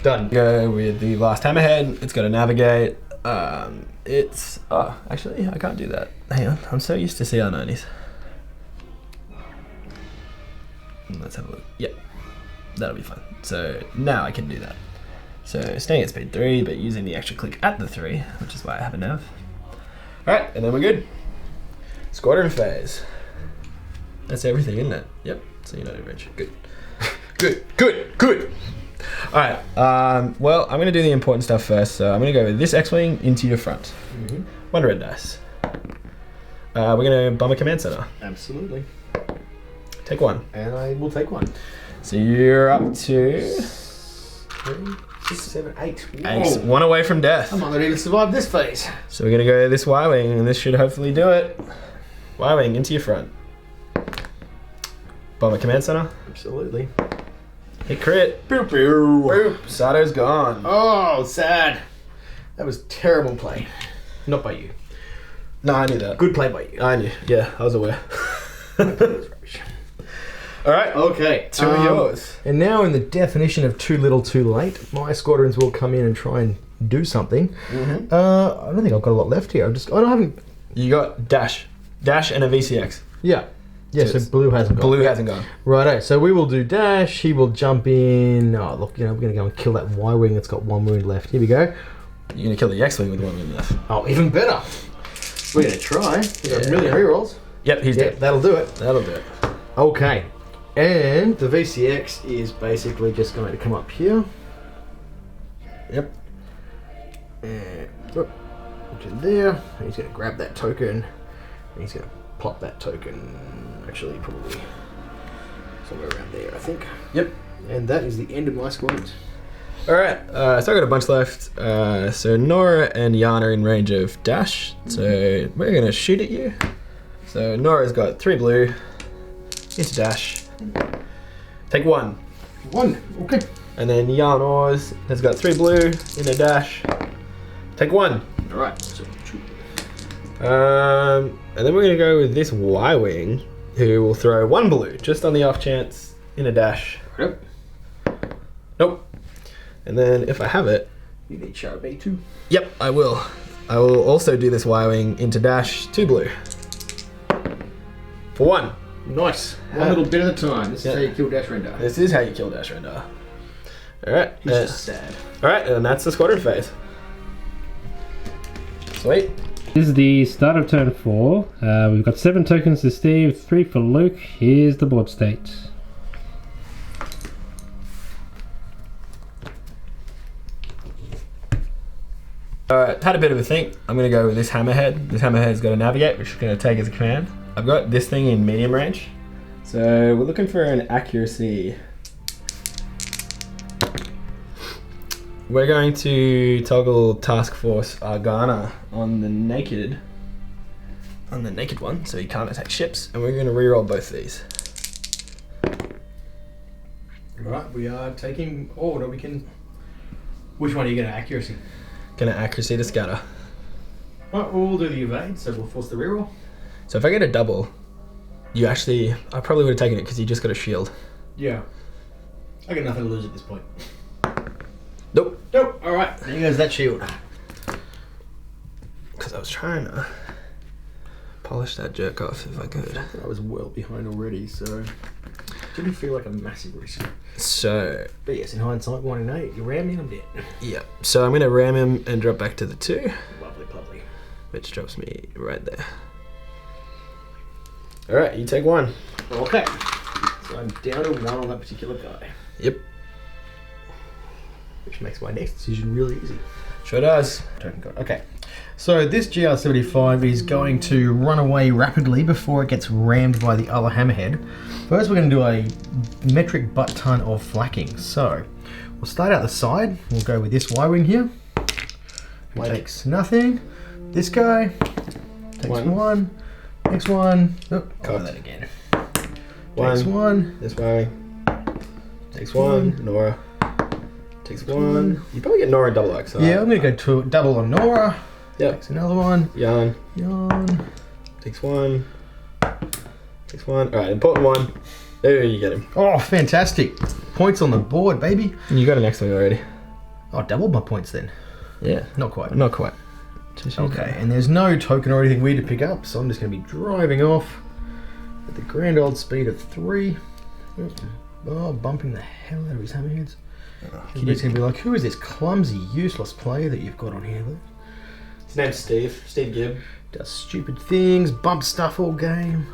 Done. Go with the last hammerhead. It's got to navigate. Actually, I can't do that. Hang on, I'm so used to CR90s. Let's have a look. Yep, that'll be fun. So now I can do that. So staying at speed 3, but using the extra click at the 3, which is why I have a nav. Alright, and then we're good. Squadron phase. That's everything, isn't it? Yep, so you're not in range. Good. Good. Alright, well, I'm going to do the important stuff first. So I'm going to go with this X-Wing into your front. 1 red dice. We're going to bomber command center. Absolutely. Take 1. And I will take 1. So you're up to 3, 6, 7, 8. 8. 1 away from death. I'm not going to even survive this phase. So we're going to go this Y-Wing, and this should hopefully do it. Y-Wing into your front. Bomber command center. Absolutely. Hit crit. Pew pew. Boop. Sato's gone. Oh, sad. That was terrible play. Not by you. No, I knew that. Good play by you. I knew. Yeah, I was aware. Alright. Okay. Two of yours. And now, in the definition of too little, too late, my squadrons will come in and try and do something. Mm-hmm. I don't think I've got a lot left here. I haven't. You got dash and a VCX. Yeah. Yeah, so Just- blue hasn't gone. Blue hasn't gone. Righto, so we will do dash. He will jump in. Oh, look, we're going to go and kill that Y-wing that's got one wound left. Here we go. You're gonna kill the X-wing with one wing left. Oh, even better. We're going to try. We've got a million rerolls. Yep, he's Yeah, dead. that'll do it. That'll do it. Okay. And the VCX is basically just going to come up here. Yep. And to there. And he's going to grab that token. And he's going to plop that token. Actually, probably somewhere around there, I think. Yep. And that is the end of my squadrons. Alright, so I got a bunch left. So Nora and Yana are in range of dash. So we're gonna shoot at you. So Nora's got 3 blue. Into dash. Take 1. One. Okay. And then Yana's has got 3 blue in a dash. Take 1. All right. So shoot. And then we're gonna go with this Y-wing, who will throw 1 blue just on the off chance in a dash. Yep. Nope. And then if I have it, You need Shara B2. yep, I will. I will also do this Y-wing into dash 2 blue. For 1. Nice. Yeah. One little bit at a time. This Yeah. is how you kill Dash Render. This is how you kill Dash Render. Alright. He's just sad. Alright, and that's the squadron phase. Sweet. This is the start of turn 4. We've got 7 tokens to Steve, 3 for Luke. Here's the board state. Alright, had a bit of a think. I'm gonna go with this hammerhead. This hammerhead's got a navigate, which is gonna take as a command. I've got this thing in medium range. So we're looking for an accuracy. We're going to toggle Task Force Argana on the naked one, so you can't attack ships, and we're gonna reroll both these. Right, we are taking order. We can. Which one are you going to accuracy? Gonna accuracy to scatter. Right, we'll do the evade, so we'll force the reroll. So if I get a double, I probably would have taken it because you just got a shield. Yeah. I got nothing to lose at this point. Nope. Nope. All right. There goes that shield. Because I was trying to polish that jerk off if I could. I was well behind already, so didn't feel like a massive risk. So, But yes, in hindsight, 1 in 8, you ram me and I'm dead. yeah. So I'm going to ram him and drop back to the 2, Lovely, lovely. which drops me right there. Alright, you take 1. Okay. So I'm down to 1 on that particular guy, Yep. which makes my next decision really easy. Sure does. Token card. Okay. So this GR75 is going to run away rapidly before it gets rammed by the other hammerhead. First, we're going to do a metric butt ton of flakking. So we'll start out the side. We'll go with this Y-wing here, who takes nothing. This guy takes 1. Next one. Oh, Cocked. that again. 1. Takes 1. This way. Takes 1. Nora. Takes 1. You probably get Nora double X. Yeah, I'm going to go to double on Nora. Yep. Takes another one. Yawn. Yawn. Takes 1. Takes 1. Alright, important 1. There you get him. Oh, fantastic. Points on the board, baby. You got an X-wing already. Oh, doubled my points then. Yeah. Not quite. Not quite. Okay, and there's no token or anything weird to pick up, so I'm just going to be driving off at the grand old speed of 3. Oh, bumping the hell out of his hammerheads. He's going to be like, who is this clumsy, useless player that you've got on here? His name's Steve. Steve Gibb. Does stupid things, bumps stuff all game.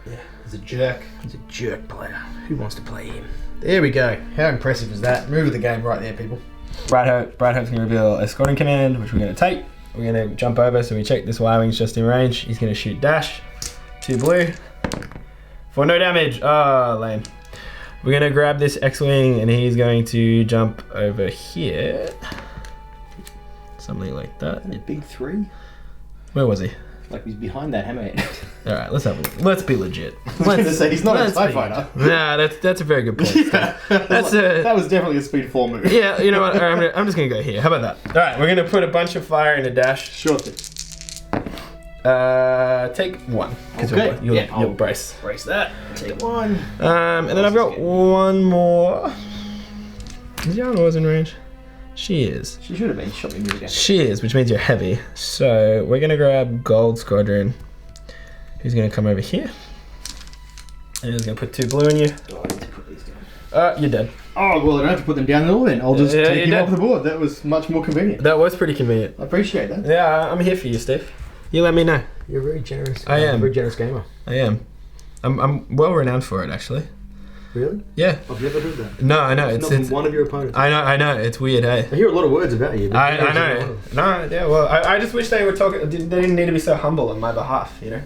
Yeah. He's a jerk. He's a jerk player. Who wants to play him? There we go. How impressive is that? Move of the game right there, people. Brad Hope's going to reveal a squadron command, which we're going to take. We're going to jump over, so we check this Y-wing's just in range. He's going to shoot dash. 2 blue. For no damage. Oh, lame. We're going to grab this X-wing, and he's going to jump over here. Something like that. A big 3. Where was he? Like he's behind that hammerhead. All right, let's be legit. I was gonna say, he's not a TIE fighter. Nah, that's a very good point. That was definitely a speed 4 move. Yeah, you know what? I'm just gonna go here. How about that? All right, we're gonna put a bunch of fire in a dash. Sure thing. Take 1. Okay. You'll brace. Brace that. Take 1. And then I've got one more. Is Yana was in range? She is. She should have been. Shot me move again. She is, which means you're heavy. So we're gonna grab Gold Squadron. Who's gonna come over here? And he's gonna put 2 blue in you. Oh, I need to put these down. You're dead. Oh, well, I don't have to put them down at all then. I'll just Yeah, take you're him dead. off the board. That was much more convenient. That was pretty convenient. I appreciate that. Yeah, I'm here for you, Steve. You let me know. You're very generous. I am. Very generous gamer. I am. I'm well renowned for it, actually. Really? Yeah. I've never heard that. No, I know. It's not from one of your opponents. I know. It's weird, hey. I hear a lot of words about you. But I know. No, yeah. Well, I just wish they were talking. They didn't need to be so humble on my behalf, you know.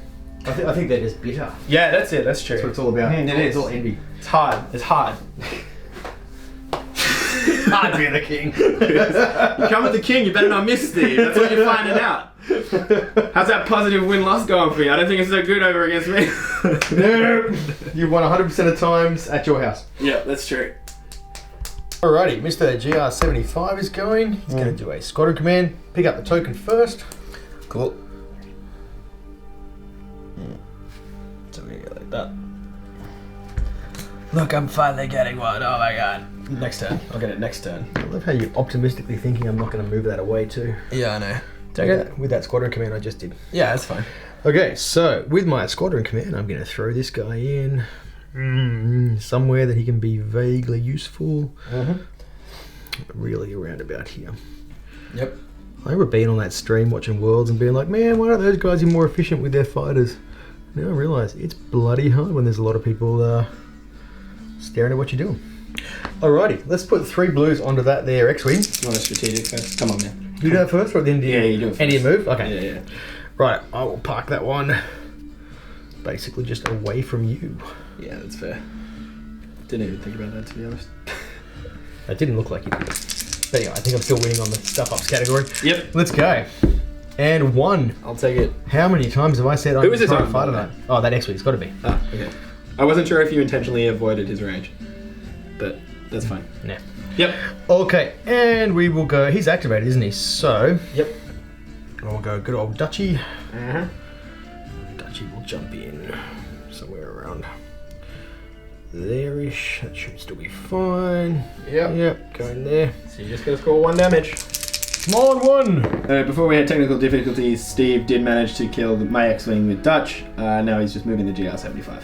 I think they're just bitter. Yeah, that's it. That's true. That's what it's all about. It is. It's all envy. It's hard. It's hard. Hard being the king. You come with the king, you better not miss, Steve. That's what you're finding out. How's that positive win-loss going for you? I don't think it's so good over against me. No, you won 100% of times at your house. Yeah, that's true. Alrighty, Mr. GR75 is going. He's going to do a squadron command. Pick up the token first. Cool. So we go like that. Look, I'm finally getting one. Oh my god. Next turn. I'll get it next turn. I love how you're optimistically thinking I'm not going to move that away too. Yeah, I know. Did I get it? With that squadron command I just did. Yeah, that's fine. Okay, so with my squadron command, I'm going to throw this guy in somewhere that he can be vaguely useful. Really around about here. Yep. I remember being on that stream watching Worlds and being like, man, why don't those guys be more efficient with their fighters? Now I realise it's bloody hard when there's a lot of people staring at what you're doing. Alrighty, let's put 3 blues onto that there X-Wing. You want a strategic first? Come on, man. You do that first or at the end of Yeah, you do it first. end of your move? Okay. Yeah. Right, I will park that one basically just away from you. Yeah, that's fair. Didn't even think about that, to be honest. That didn't look like you did. But anyway, I think I'm still winning on the stuff ups category. Yep. Let's go. And 1. I'll take it. How many times have I said I'm Who was this trying on, to fight by the that? Oh, that X-Wing's got to be. Ah, okay. I wasn't sure if you intentionally avoided his range, but that's fine. Nah. Yep. Okay, and we will go. He's activated, isn't he? So, Yep. I'll go good old Dutchie. Uh-huh. Dutchie will jump in somewhere around there-ish. That should still be fine. Yep, going there. So you're just going to score 1 damage. Come on, 1! Before we had technical difficulties, Steve did manage to kill my X-Wing with Dutch. Now he's just moving the GR75.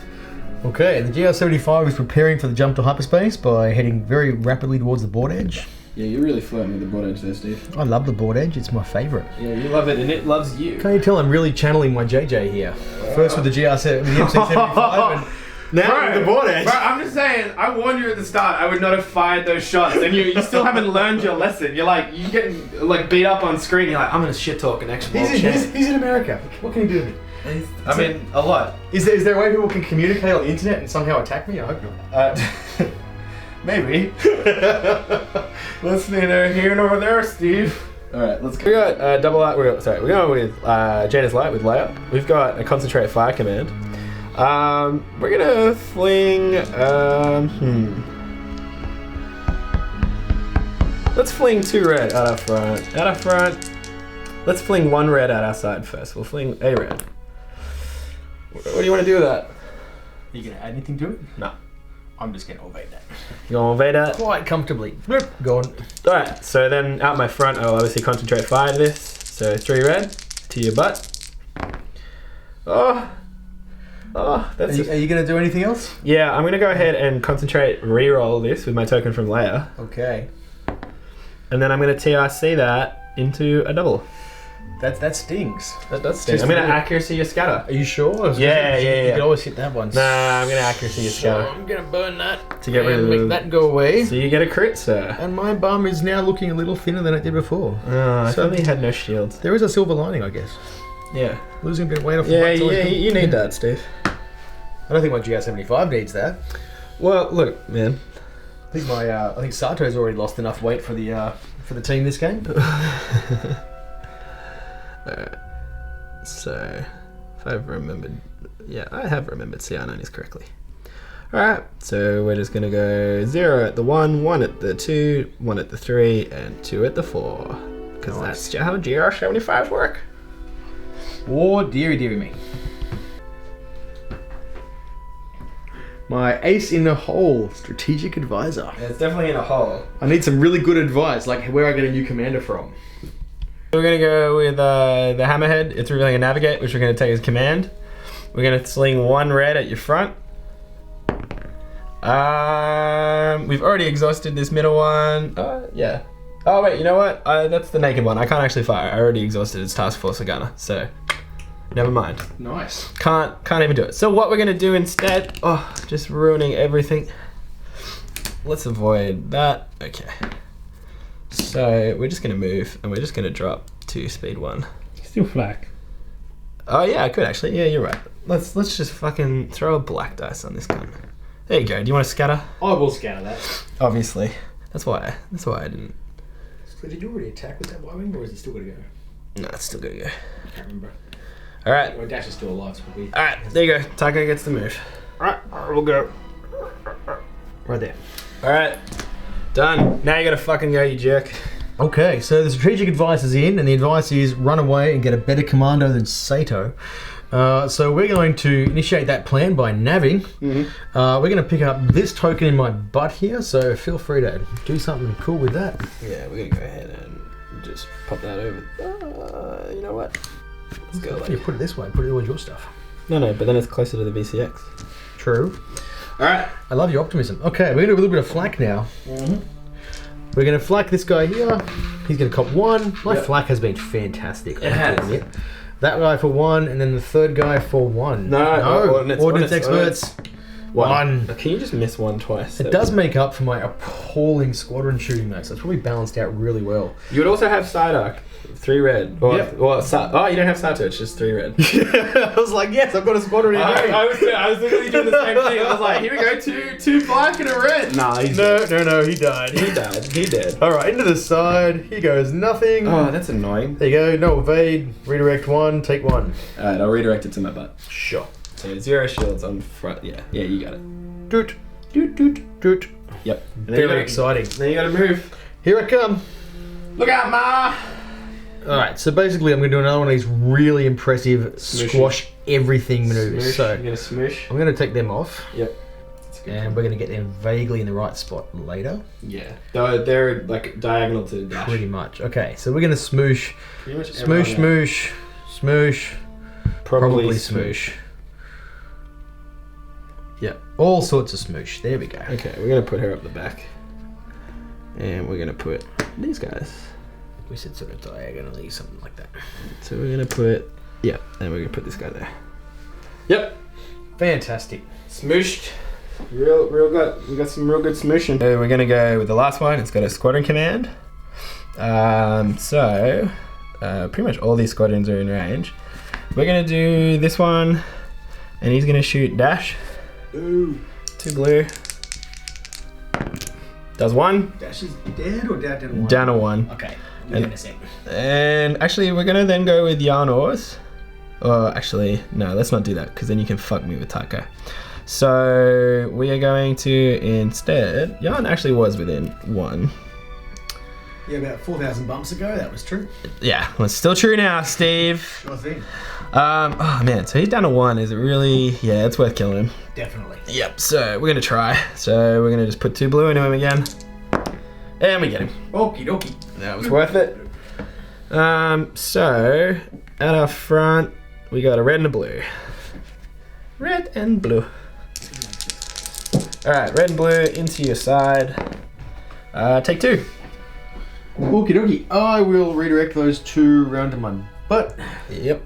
Okay, and the GR75 is preparing for the jump to hyperspace by heading very rapidly towards the board edge. Yeah, you're really flirting with the board edge there, Steve. I love the board edge, it's my favourite. Yeah, you love it and it loves you. Can't you tell I'm really channeling my JJ here? First with the MC75 and now with the board edge. Bro, I'm just saying, I warned you at the start I would not have fired those shots, and you still haven't learned your lesson. You're getting beat up on screen, you're like, I'm gonna shit talk an extra ball chance. He's in America. What can he do to me? I mean, a lot. Is there a way people can communicate on the internet and somehow attack me? I hope not. Maybe. Let's neither here nor there, Steve. Alright, let's We go. got double out. We're going with Janus Light with Layup. We've got a concentrate fire command. We're gonna fling. Let's fling 2 red out our front. Out our front. Let's fling 1 red out our side first. We'll fling a red. What do you want to do with that? Are you going to add anything to it? No. I'm just going to evade that. You want to evade that? Quite comfortably. Bloop. Go on. Alright, so then out my front, I'll obviously concentrate fire this. So 3 red to your butt. Oh, that's. Are you going to do anything else? Yeah, I'm gonna go ahead and concentrate reroll this with my token from Layer, Okay. and then I'm gonna TRC that into a double. That stings. That does sting. Just I'm gonna really- accuracy your scatter. Are you sure? Yeah. You can always hit that one. Nah, I'm gonna accuracy your So scatter I'm going to burn that to get rid and of make that go away. So you get a crit, sir. And my bum is now looking a little thinner than it did before. Oh, So- I thought he had no shields. There is a silver lining, I guess. Yeah. Losing a bit of weight off the Yeah, butt's always yeah. good. You need that, Steve. I don't think my GR75 needs that. Well, look, man. I think Sato's already lost enough weight for the team this game. So, if I've remembered, yeah, I have remembered CR90s correctly. Alright, so we're just gonna go 0 at the 1, 1 at the 2, 1 at the 3, and 2 at the 4. Because that's how GR75s work. Oh, dearie me. My ace in the hole, strategic advisor. Yeah, it's definitely in a hole. I need some really good advice, like where I get a new commander from. We're gonna go with the hammerhead. It's revealing a navigate, which we're gonna take as command. We're gonna sling 1 red at your front. We've already exhausted this middle one. Yeah. Oh wait, you know what? That's the naked one. I can't actually fire. I already exhausted its task force gunner, so never mind. Nice. Can't even do it. So what we're gonna do instead? Oh, just ruining everything. Let's avoid that. Okay. So we're just gonna move, and we're just gonna drop to speed 1. Still flak. Oh yeah, I could actually. Yeah, you're right. Let's just fucking throw a black dice on this gun. There you go. Do you want to scatter? I will scatter that. Obviously. That's why I didn't. So did you already attack with that Y-wing, or is it still gonna go? No, it's still gonna go. I can't remember. Alright. Well, Dash is still alive, so we'll be... Alright, there you go. Taco gets the move. Alright, we'll go. Right there. Alright. Done. Now you gotta fucking go, you jerk. Okay, so the strategic advice is in, and the advice is run away and get a better commando than Sato. So we're going to initiate that plan by navving. We're going to pick up this token in my butt here, so feel free to do something cool with that. Yeah, we're gonna go ahead and just pop that over. You know what? Let's go. You put it this way, put it towards your stuff. No, but then it's closer to the VCX. True. Alright. I love your optimism. Okay, we're going to do a little bit of flak now. We're going to flak this guy here. He's going to cop 1. My flak has been fantastic. It has. That guy for 1, and then the third guy for 1. No. Ordnance experts. 1. Can you just miss 1 twice? It does make up for my appalling squadron shooting though, so it's probably balanced out really well. You would also have Psyduck. 3 red. Or, Yep. Well, you don't have Sato, it's just 3 red. I was like, yes, I've got a squadron in green. I was literally doing the same thing. I was like, here we go, two black and a red. Nah, he's No, he died. He did. Alright, into the side. Here goes nothing. Oh, that's annoying. There you go. No evade. Redirect 1. Take 1. Alright, I'll redirect it to my butt. Sure. So 0 shields on front. Yeah, you got it. Doot. Yep. And then Very exciting. Then you gotta move. Here I come. Look out, Ma! Alright, so basically I'm going to do another one of these really impressive Smooshy. squash everything maneuvers. Smoosh. So You're gonna smoosh. I'm going to take them off. Yep. That's a good And we're going to get them vaguely in the right spot later. Yeah. They're like diagonal to the dash. Pretty much. Okay, so we're going to smoosh. Pretty much Smoosh, everyone smoosh. Probably smoosh. Yep. All sorts of smoosh. There we go. Okay, we're gonna put her up the back. And we're gonna put these guys. We said sort of diagonally, something like that. So we're gonna put, yeah, and we're gonna put this guy there. Yep. Fantastic. Smooshed. Real good. We got some real good smooshing. So we're gonna go with the last one. It's got a squadron command. Pretty much all these squadrons are in range. We're gonna do this one, and he's gonna shoot dash. Ooh. 2 blue. Does 1. Dash is dead or down to 1? Down a 1. Okay. And- And actually, we're gonna then go with Yarnors. Actually, no, let's not do that, because then you can fuck me with Taco. So we are going to instead. Yarn actually was within 1. Yeah, about 4,000 bumps ago, that was true. Yeah, well, it's still true now, Steve. Sure thing. Oh man, so he's down to 1. Is it really? Yeah, it's worth killing him. Definitely. Yep. So we're gonna try. So we're gonna just put 2 blue into him again, and we get him. Okie dokie. That was worth it. So at our front, we got a red and a blue. Red and blue. All right, red and blue into your side. Take 2. Okie dokie. I will redirect those 2 round to my butt. Yep.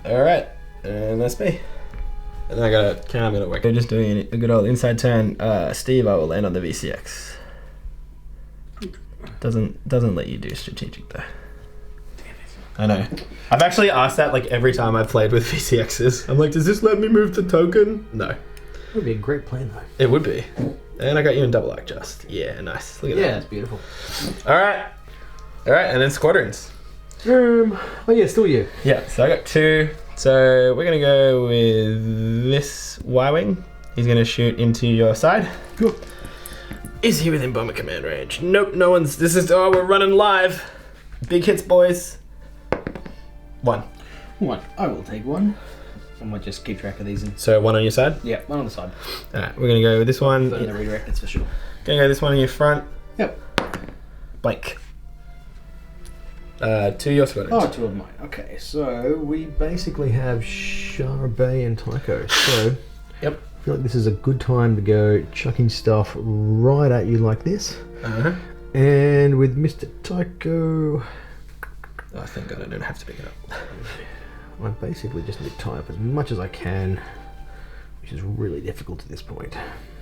All right, and that's me. And then I got a cam at work. They're just doing a good old inside turn. Steve, I will land on the VCX. Doesn't let you do strategic though. I know. I've actually asked that like every time I've played with VCXs. I'm like, does this let me move the token? No. That would be a great plan though. It would be. And I got you in double arc just. Yeah, nice. Look at Yeah, that. that's beautiful. All right, and then squadrons. Oh yeah, still you. Yeah, so I got 2. So we're gonna go with this Y-wing. He's gonna shoot into your side. Cool. Is he within bomber command range? Nope, no one's. This is. Oh, we're running live. Big hits, boys. 1. 1. I will take 1. I might just keep track of these. So 1 on your side. Yeah, 1 on the side. All right, we're gonna go with this one. Burn the redirect, that's for sure. Gonna go this one in your front. Yep. Blank. 2 your squadrons. Oh, 2 of mine. Okay, so we basically have Sharabe and Tycho. So, Yep. I feel like this is a good time to go chucking stuff right at you like this. Uh-huh. And with Mr. Tycho, Oh, thank God I don't have to pick it up. I basically just need to tie up as much as I can, which is really difficult at this point.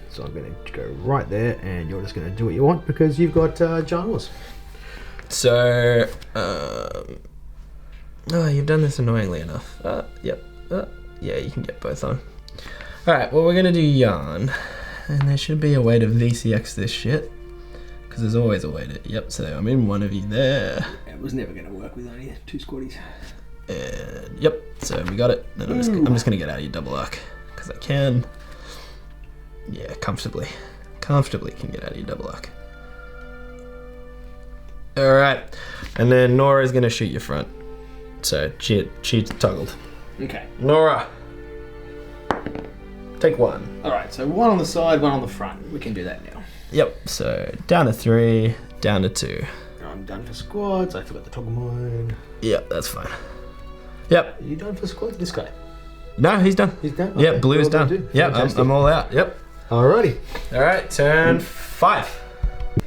So I'm going to go right there, and you're just going to do what you want because you've got Jarnors. So, oh, you've done this annoyingly enough. Yep. Yeah, you can get both on. Alright, well, we're going to do yarn. And there should be a way to VCX this shit. Because there's always a way to... Yep, so I'm in one of you there. It was never going to work with only 2 squaddies. And, yep, so we got it. And I'm just going to get out of your double arc. Because I can. Yeah, comfortably. Comfortably can get out of your double arc. Alright, and then Nora's gonna shoot your front. So she toggled. Okay. Nora, take 1. Alright, so 1 on the side, 1 on the front. We can do that now. Yep, so down to 3, down to 2. I'm done for squads. I forgot to toggle mine. Yep, that's fine. Yep. Are you done for squads? This guy? No, he's done. He's done? Yep, Okay, blue's well done. Yep, I'm all out. Yep. Alrighty. Alright, turn 5.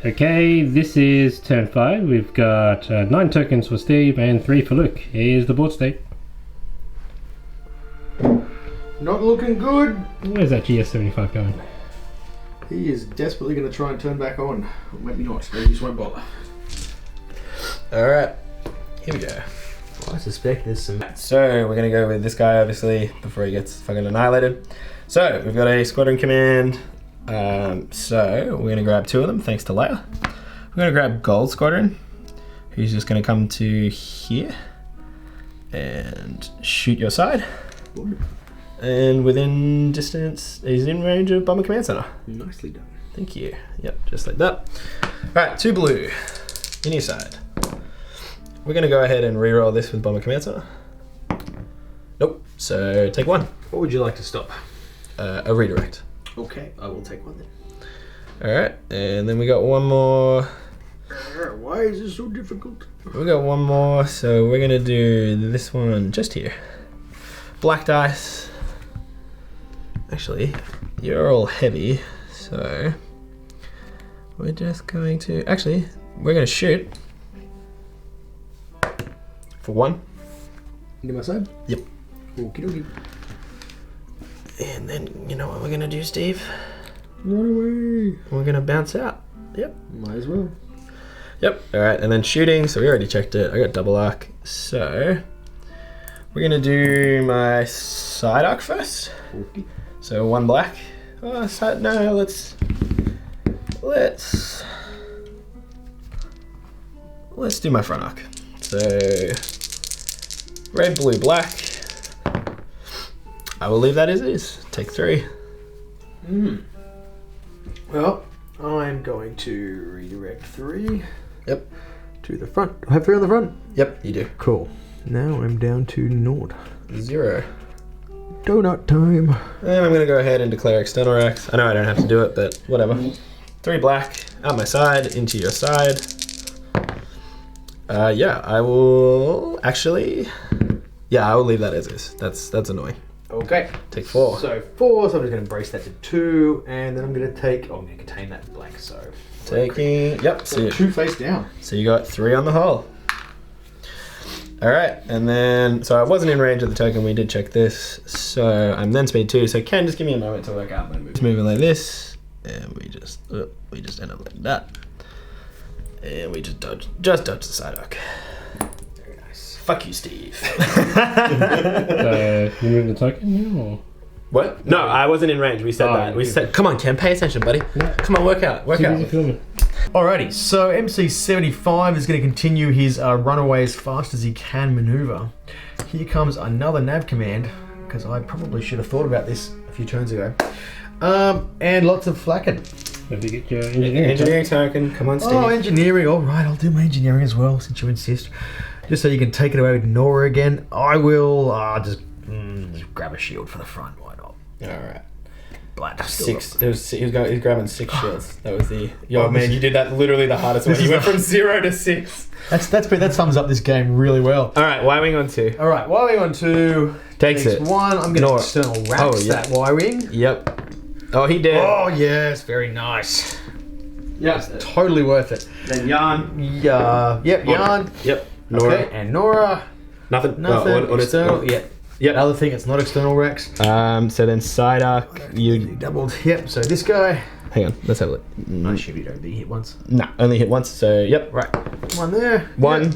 Okay, this is turn 5. We've got 9 tokens for Steve and 3 for Luke. Here's the board state. Not looking good. Where's that GS75 going? He is desperately going to try and turn back on. Or maybe not. Maybe he just won't bother. Alright, here we go. I suspect there's some... So we're gonna go with this guy obviously before he gets fucking annihilated. So we've got a squadron command. So we're gonna grab 2 of them thanks to SLAYER. We're gonna grab Gold Squadron, who's just gonna come to here and shoot your side. And within distance, he's in range of Bomber Command Center. Nicely done. Thank you. Yep, just like that. Alright, 2 blue in your side. We're gonna go ahead and reroll this with Bomber Command Center. Nope, so take 1. What would you like to stop? A redirect. Okay, I will take 1 then. Alright, and then we got 1 more. Why is this so difficult? We got 1 more, so we're gonna do this one just here. Black dice. Actually, you're all heavy, so we're just going to... Actually, we're gonna shoot. For 1. Into my side? Yep. Okie dokie. And then, you know what we're gonna do, Steve? Run away. We're gonna bounce out. Yep. Might as well. Yep. Alright, and then shooting, so we already checked it. I got double arc. So we're gonna do my side arc first. Okay. So 1 black. Oh, side, no, let's do my front arc. So red, blue, black. I will leave that as is. Take 3. Well, I'm going to redirect 3. Yep. To the front. I have 3 on the front. Yep, you do. Cool. Now I'm down to naught. 0. Donut time. And I'm gonna go ahead and declare external racks. I know I don't have to do it, but whatever. 3 black, out my side, into your side. Yeah, I will actually... Yeah, I will leave that as is. That's annoying. Okay. Take 4. So 4, so I'm just going to brace that to 2, and then I'm going to take... Oh, I'm going to contain that blank, so... Taking... Yep, so 2 face down. So you got 3 on the hull. Alright, and then... So I wasn't in range of the token, we did check this. So I'm then speed 2, so Ken, just give me a moment to work out my move. Just move it like this, and we just end up like that. And we just dodge the side arc. Very nice. Fuck you, Steve. You moving the token now, or? What? No, I wasn't in range. We said that. We said, come on, Ken, pay attention, buddy. Yeah. Come on, work out. Too busy filming. Alrighty, so MC75 is going to continue his run away as fast as he can maneuver. Here comes another nav command, because I probably should have thought about this a few turns ago. And lots of flacking. Have you get your engineering? Engineering token. Come on, Steve. Oh, engineering. Alright, I'll do my engineering as well, since you insist. Just so you can take it away with Nora again. I will just grab a shield for the front. Why not? Alright. Blood. Six. He was grabbing 6 shields. That was the. Yo, man, you did that literally the hardest way. You went from 0 to 6. That sums up this game really well. Alright, Y-Wing on 2. Alright, Y-Wing on 2. Takes it. 1. I'm going to external racks that Y-Wing. Yep. Oh, he did. Oh, yes. Very nice. Yeah, totally worth it. Then Yarn. Yep, Yarn. Yep. Nora. Okay, and Nora. Nothing. Nothing. External. Yep. Another thing, it's not external racks. So then Psyduck, you Doubled. Yep, so this guy. hang on, let's have a look. I should be don't be hit once. No, only hit once, so yep. Right. One there. One. Yep.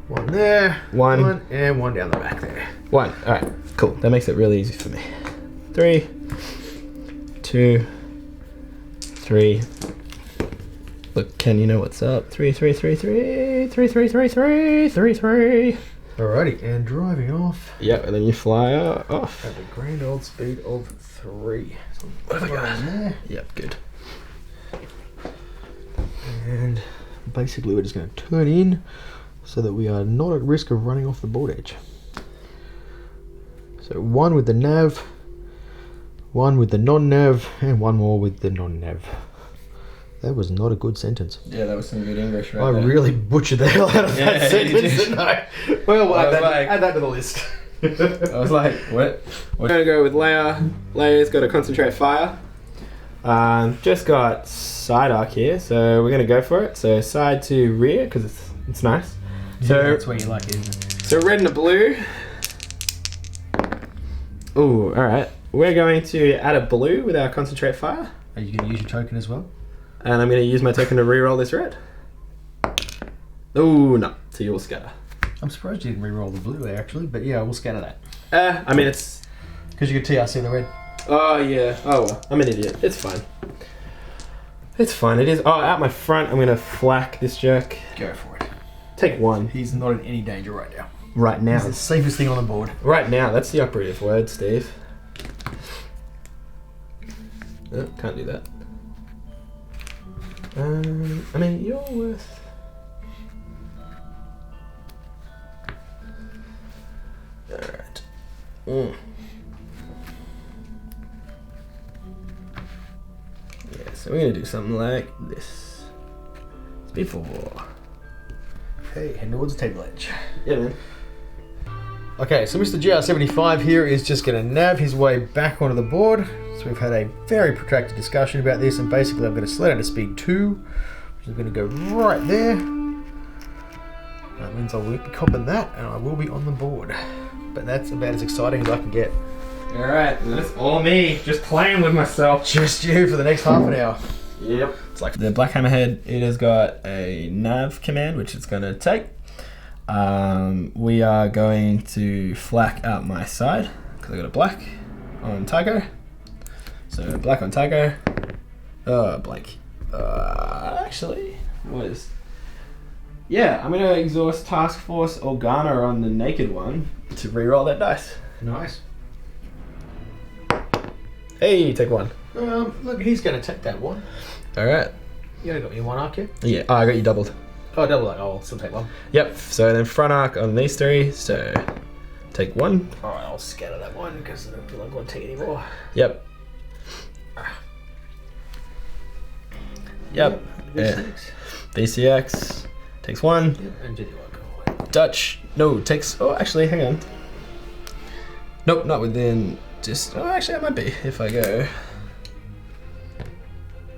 One there. One. And one down the back there. 1. Alright, cool. That makes it really easy for me. 3, 2, 3. Look, Ken, you know what's up. 3, 3, 3, 3, 3, 3, 3, 3, 3, 3. Alrighty, and driving off Yep, and then you fly off. at the grand old speed of 3. So What have I got? in there. Yep, good. And basically we're just going to turn in so that we are not at risk of running off the board edge. So 1 with the nav, 1 with the non-nav, and 1 more with the non-nav. That was not a good sentence. Yeah, that was some good English right I really butchered the hell out of Yeah, that you sentence, did. didn't I? Well, I was add that to the list. I was like, what? We're gonna go with Leia. Leia's got to concentrate fire. Just got Psyduck here, so we're gonna go for it. So side to rear, because it's nice. So that's where you like it, isn't it? so red and a blue. Ooh, all right. We're going to add a blue with our concentrate fire, Are you going to use your token as well? and I'm gonna use my token to re-roll this red. Ooh, no. So you'll scatter. I'm surprised you didn't re-roll the blue there, actually, but yeah, we'll scatter that. I mean it's. Because you could TRC the red. Oh yeah. Oh well. I'm an idiot. It's fine. It's fine. It is. Oh, out my front, I'm gonna flack this jerk. Go for it. Take 1. He's not in any danger right now. Right now. He's the safest thing on the board. Right now. That's the operative word, Steve. Oh, can't do that. I mean, you're worth. Alright. Yeah, so we're gonna do something like this. Speed 4. Okay, head towards the table edge. Yeah, man. Okay, so Mr. GR75 here is just going to nav his way back onto the board. So we've had a very protracted discussion about this, and basically I'm going to slow down to speed 2, which is going to go right there. That means I won't be copping that, and I will be on the board. But that's about as exciting as I can get. Alright, that's all me, just playing with myself. Just you for the next half an hour. Yep. It's like the Black Hammerhead, it has got a nav command, which it's going to take. We are going to flak out my side, because I got a black on Tycho. So black on Tycho. Blank. Actually, was. Yeah, I'm going to exhaust Task Force Organa on the naked one to reroll that dice. Nice. Hey, take 1. Look, he's going to take that one. Alright. You only got me one arc here? Yeah, I got you doubled. Oh, double that. Oh, I'll still take one. Yep, so then front arc on these 3, so take 1. Alright, I'll scatter that one because I don't feel like I want to take any more. Yep. Yep. VCX takes 1. Yep, and do the one. Go away. Dutch. No, takes. Oh, actually, hang on. Nope, not within. Just. Oh, actually, I might be if I go.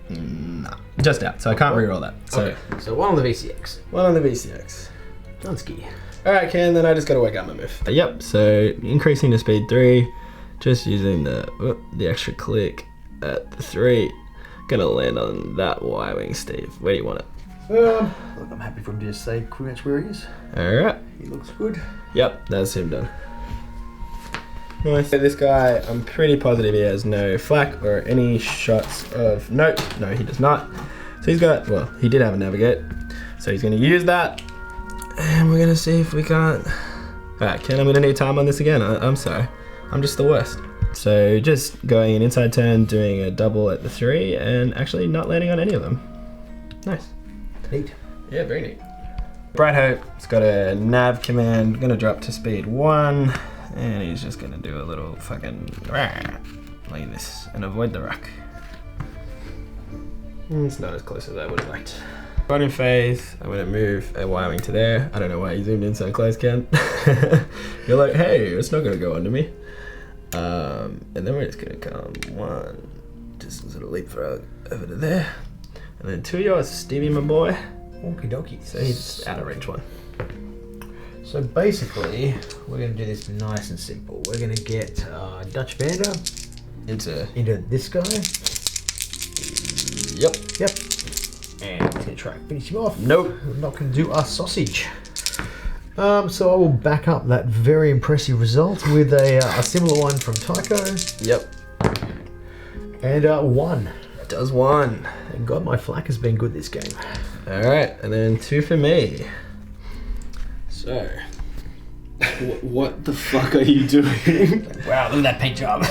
Nah, just out. So I can't reroll that. So Okay, so one on the VCX. 1 on the VCX. Dunsky. Alright, Ken, then I just gotta work out my move. Yep, so increasing to speed 3, just using the extra click at the 3. Gonna land on that Y-Wing, Steve. Where do you want it? Look, I'm happy for him to just say pretty much where he is. Alright. He looks good. Yep, that's him done. Nice. This guy, I'm pretty positive he has no flak or any shots of... Nope, no he does not. So he's got, well, he did have a navigate. So he's gonna use that. And we're gonna see if we can't. Alright, Ken, I'm gonna need time on this again. I'm sorry. I'm just the worst. So just going an inside turn, doing a double at the 3, and actually not landing on any of them. Nice. Neat. Yeah, very neat. Bright Hope's got a nav command, gonna drop to speed 1, and he's just gonna do a little fucking like this and avoid the rock. It's not as close as I would have liked. Right in phase, I'm gonna move a Y-wing to there. I don't know why you zoomed in so close, Ken. You're like, hey, it's not gonna go under me. And then we're just gonna come 1, just a little leapfrog over to there. And then 2 yours, Stevie, my boy. Okie dokie. So he's out of range 1. So basically, we're going to do this nice and simple. We're going to get Dutch Vander into this guy. Yep. And he's going to try and finish him off. Nope. We're not going to do our sausage. So I will back up that very impressive result with a similar one from Tycho. Yep. And 1. Does 1. Thank God my flak has been good this game. Alright, and then 2 for me. So, what the fuck are you doing? Wow, look at that paint job.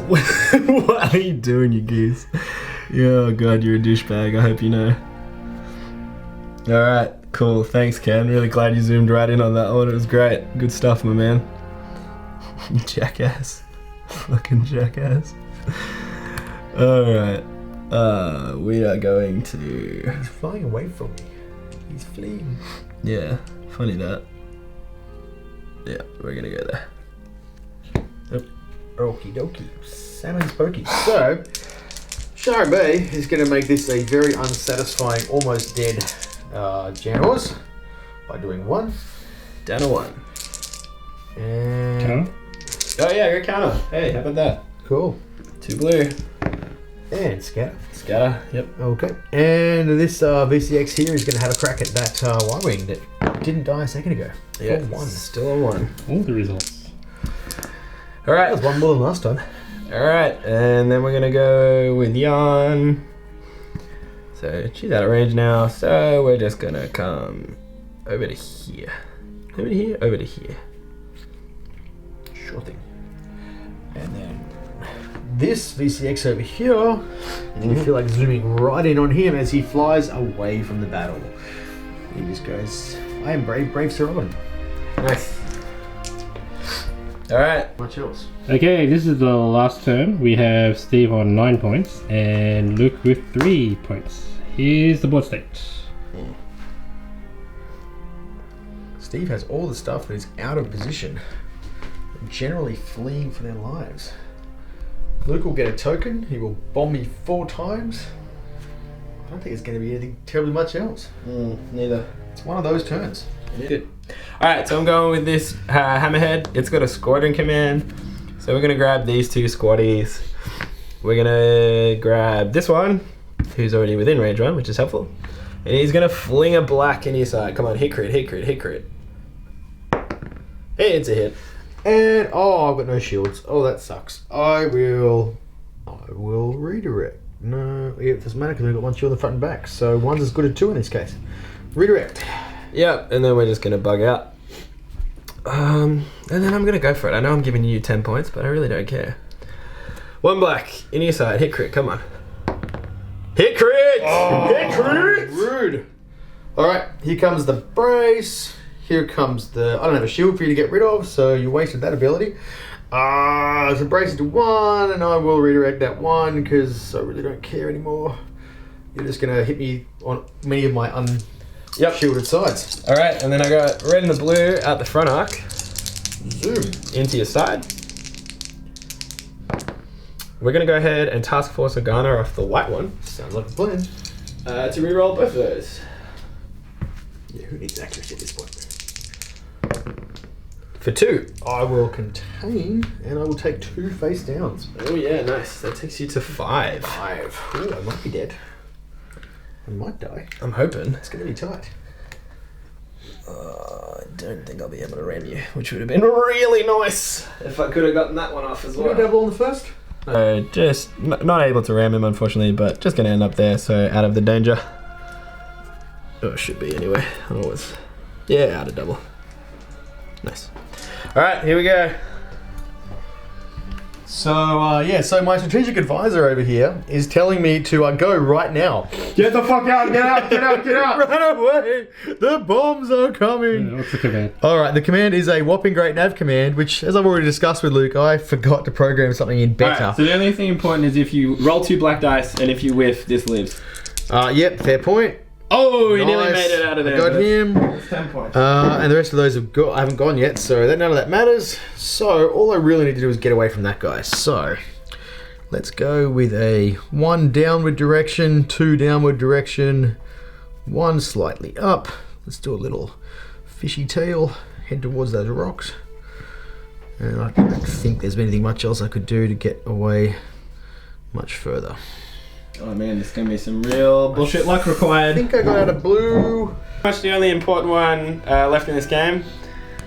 What are you doing, you geese? Oh god, you're a douchebag, I hope you know. Alright, cool, thanks Ken, really glad you zoomed right in on that one, it was great. Good stuff, my man. Jackass. Fucking jackass. Alright, we are going to... He's flying away from me. He's fleeing. Yeah, funny that. Yeah, we're gonna go there. Yep. Okie dokie. Salmon spokey. So, Shari B is going to make this a very unsatisfying, almost dead Janos by doing 1. Down to 1. And... Counter? Oh yeah, go counter. Hey, how about that? Cool. 2 blue. And scatter. Scatter, yep. Okay. And this VCX here is going to have a crack at that Y-Wing that didn't die a second ago. Yeah, 1. still a 1. All the results. Alright. That was 1 more than last time. Alright, and then we're gonna go with Jan. So she's out of range now, so we're just gonna come over to here. Over to here, over to here. Sure thing. And then this VCX over here, you feel like zooming right in on him as he flies away from the battle. He just goes, I am brave, brave Sir Robin. Nice. Alright. Much else. Okay, this is the last turn. We have Steve on 9 points and Luke with 3 points. Here's the board state. Steve has all the stuff that is out of position, generally fleeing for their lives. Luke will get a token. He will bomb me 4 times. I don't think it's going to be anything terribly much else. Neither. It's one of those turns. Good. Alright, so I'm going with this Hammerhead. It's got a Squadron command. So we're going to grab these 2 squaddies. We're going to grab this one, who's already within range 1, which is helpful. And he's going to fling a black in his side. Come on, hit crit, hit crit, hit crit. Hey, it's a hit. And, oh, I've got no shields. Oh, that sucks. I will redirect. No, yeah, it doesn't matter because I've got 1 shield in the front and back. So 1's as good as 2 in this case. Redirect. Yep, and then we're just going to bug out. And then I'm going to go for it. I know I'm giving you 10 points, but I really don't care. 1 black, in your side, hit crit, come on. Hit crit! Oh, hit crit! Rude. Alright, here comes the brace. Here comes the... I don't have a shield for you to get rid of, so you wasted that ability. So brace it to 1, and I will redirect that 1, because I really don't care anymore. You're just going to hit me on many of my shielded sides. Alright, and then I got red and the blue out the front arc. Zoom. Into your side. We're going to go ahead and task force a Ghana off the white one. Sounds like a plan. To reroll both of those. Yeah, who needs accuracy at this point? For 2. I will contain, and I will take 2 face downs. Oh yeah, nice. That takes you to 5. 5. Ooh, I might be dead. I might die. I'm hoping. It's going to be tight. I don't think I'll be able to ram you, which would have been really nice if I could have gotten that one off as You well. got double on the first? Just not able to ram him, unfortunately, but just gonna end up there, so out of the danger. Oh, it should be anyway. Always. Yeah, out of double. Nice. Alright, here we go. So, so my strategic advisor over here is telling me to go right now. Get the fuck out! Get out! Get out! Get out! Run away! The bombs are coming! What's the command? Alright, the command is a whopping great nav command, which, as I've already discussed with Luke, I forgot to program something in better. Alright, so the only thing important is if you roll 2 black dice, and if you whiff, this lives. Yep, fair point. Oh, he nearly Nice. made it out of there. I got him. That's 10 points. And the rest of those I haven't gone yet, so none of that matters. So all I really need to do is get away from that guy. So let's go with a 1 downward direction, 2 downward direction, 1 slightly up. Let's do a little fishy tail, head towards those rocks. And I don't think there's anything much else I could do to get away much further. Oh man, there's gonna be some real bullshit luck required. I think I got out of blue. Much the only important one left in this game.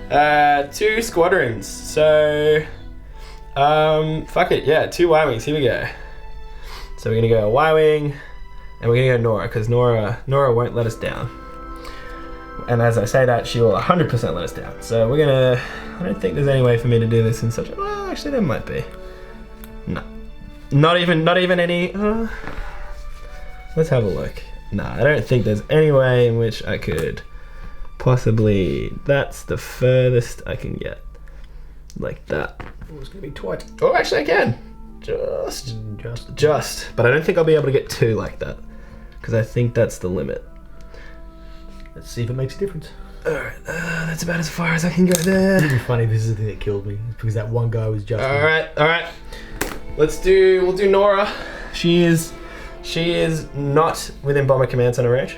2 squadrons. So, fuck it. Yeah, 2 Y-wings. Here we go. So we're gonna go Y-wing, and we're gonna go Nora, because Nora won't let us down. And as I say that, she will 100% let us down. So we're gonna. I don't think there's any way for me to do this in such a. Well, actually, there might be. No. Not even any. Let's have a look. Nah, I don't think there's any way in which I could possibly. That's the furthest I can get. Like that. Oh, it's gonna be twice. Oh, actually, I can. Just. But I don't think I'll be able to get 2 like that, because I think that's the limit. Let's see if it makes a difference. Alright, that's about as far as I can go there. It'd be funny if this is the thing that killed me, because that one guy was just. Alright. We'll do Nora. She is not within bomber command center range.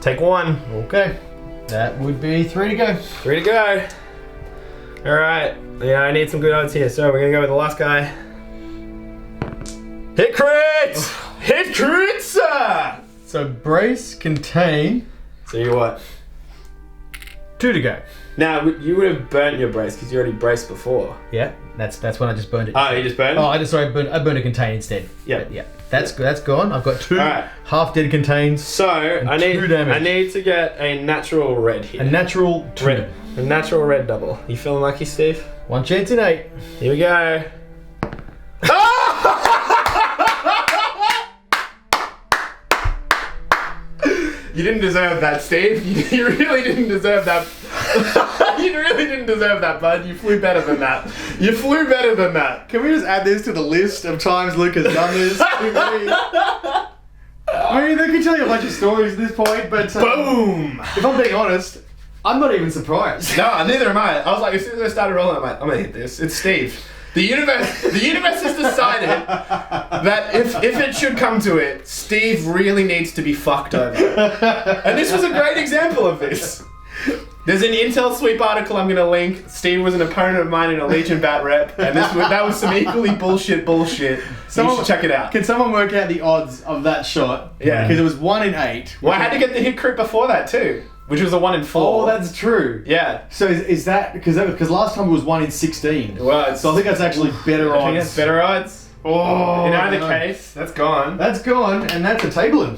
Take 1. Okay. That would be 3 to go. 3 to go. Alright. Yeah, I need some good odds here. So we're gonna go with the last guy. Hit crit! Hit crit, sir! So brace, contain. So you what? 2 to go. Now, you would have burnt your brace because you already braced before. Yeah, that's when I just burned it. Oh, you just burned? Oh, I burned a contain instead. Yeah. But yeah. That's gone. I've got 2 Alright. half dead contains. So, I 2 damage. need to get a natural red here. A natural 2. red. A natural red double. You feeling lucky, Steve? 1 chance in 8. Here we go. You didn't deserve that, Steve. You really didn't deserve that. You really didn't deserve that, bud. You flew better than that. You flew better than that. Can we just add this to the list of times Luke has done this? I mean, they can tell you a bunch of stories at this point, but Boom! if I'm being honest, I'm not even surprised. No, neither am I. I was like, as soon as I started rolling, I'm like, I'm gonna hit this. It's Steve. The universe has decided that if it should come to it, Steve really needs to be fucked over. And this was a great example of this. There's an Intel Sweep article I'm gonna link. Steve was an opponent of mine in a Legion Bat rep, and that was some equally bullshit. You should check it out. Can someone work out the odds of that shot? Yeah. Because it was 1 in 8. Well, I had to get the hit crit before that too, which was a 1 in 4. Oh, that's true. Yeah. So is that because last time it was 1 in 16? Well, So I think that's actually better odds. I think it's better odds. Oh, In either no. case, that's gone. That's gone, and that's a tabling.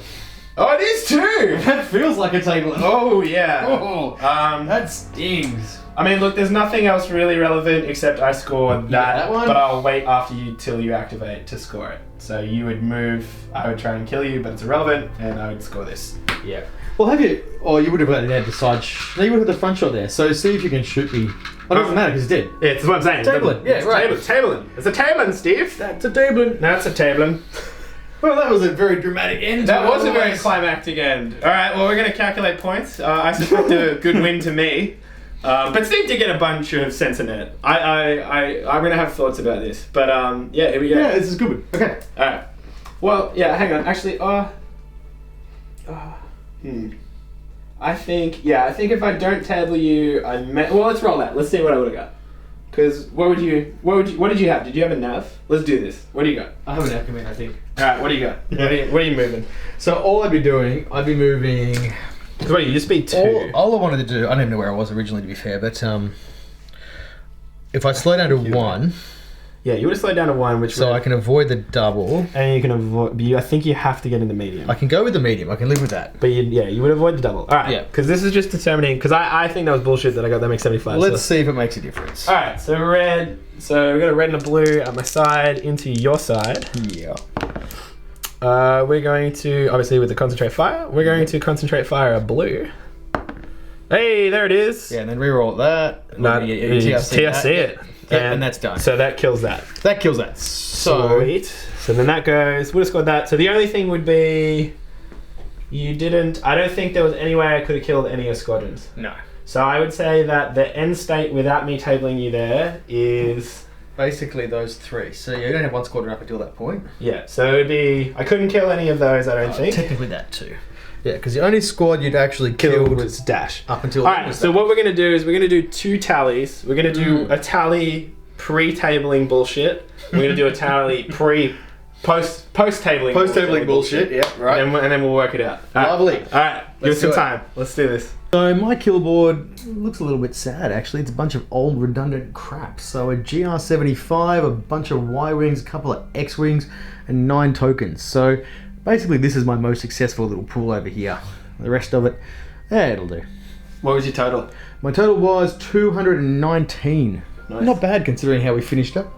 Oh, it is too. That feels like a tabling. Oh yeah. Oh, that stings. I mean, look, there's nothing else really relevant except I scored that one. but I'll wait after you till you activate to score it. So you would move, I would try and kill you, but it's irrelevant, and I would score this. Yeah. Well, have you? Oh, you would have had the side. No, you would have had the front shot there. So see if you can shoot me. Oh, it doesn't matter because he's dead. Yeah, that's what I'm saying. Tabling. Yeah, It's right. Tabling. It's a tabling, Steve. That's a tabling. That's a tabling. Well, that was a very dramatic end. That was a very climactic end. All right, well, we're going to calculate points. I suspect a good win to me. But Steve did get a bunch of sense in it. I'm going to have thoughts about this. But yeah, here we go. Yeah, this is a good one. Okay. All right. Well, yeah, hang on. Actually, I think if I don't table you, well, let's roll that. Let's see what I would have got. Because what did you have? Did you have a nav? Let's do this. What do you got? I have an outcome in, I think. All right, what do you got? What are you moving? So all I'd be moving. What do you just be 2? All I wanted to do, I don't even know where I was originally, to be fair, but if I slow down to 1, Yeah, you would have slowed down to 1, which So would, I can avoid the double. and you can avoid. I think you have to get into medium. I can go with the medium. I can live with that. But you would avoid the double. All right. Yeah. Because this is just determining. Because I think that was bullshit that I got that MX-75. Let's see if it makes a difference. All right. So red. So we got a red and a blue at my side into your side. Yeah. We're going to obviously with the concentrate fire. We're going to concentrate fire a blue. Hey, there it is. Yeah, and then reroll that. No, TRC it. Yeah, and that's done. So that kills that. That kills that. So Sweet. So then that goes. Would have scored that. So the only thing would be, you didn't. I don't think there was any way I could have killed any of Squadrons. no. So I would say that the end state without me tabling you there is, Basically those 3. So you don't have 1 squadron up until that point. yeah. So it would be, I couldn't kill any of those. I don't think. Technically that too. Yeah, because the only squad you'd actually Killed killed was dash. up until. All right. So what we're gonna do is we're gonna do 2 tallies. We're gonna do a tally pre-tabling bullshit. We're gonna do a tally post-tabling. Post-tabling bullshit. Yeah, right. And then we'll work it out. All right. Lovely. All right. Give Let's us some do it. time. Let's do this. So my kill board looks a little bit sad actually. It's a bunch of old redundant crap. So a GR75, a bunch of Y-wings, a couple of X-wings, and 9 tokens. So basically this is my most successful little pool over here. The rest of it, it'll do. What was your total? My total was 219. Nice. Not bad considering how we finished up.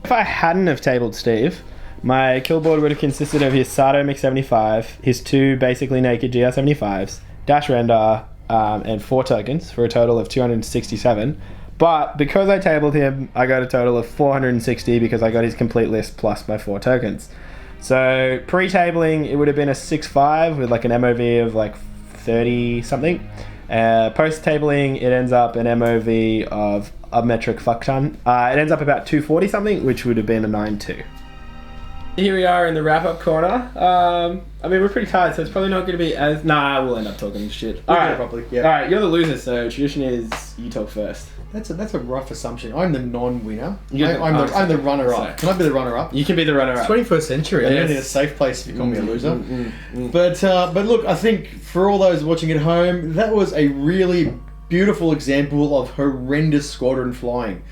If I hadn't have tabled Steve, my kill board would have consisted of his Sato MiG-75, his 2 basically naked GR-75s, dash render, and 4 tokens for a total of 267. But because I tabled him, I got a total of 460 because I got his complete list plus my 4 tokens. So pre-tabling, it would have been a 6.5 with like an MOV of like 30 something. Post-tabling, it ends up an MOV of a metric fuck ton. It ends up about 240 something, which would have been a 9.2. Here we are in the wrap-up corner. I mean, we're pretty tired, so it's probably not going to be as... Nah, we'll end up talking shit. We'll All get right, it properly, yeah. All right, you're the loser, so tradition is you talk first. That's a rough assumption. I'm the non-winner. You're I'm the- the runner-up. Sorry. Can I be the runner-up? You can be the runner-up. 21st century. I Yes. don't need a safe place if you call me a loser. But look, I think for all those watching at home, that was a really beautiful example of horrendous squadron flying.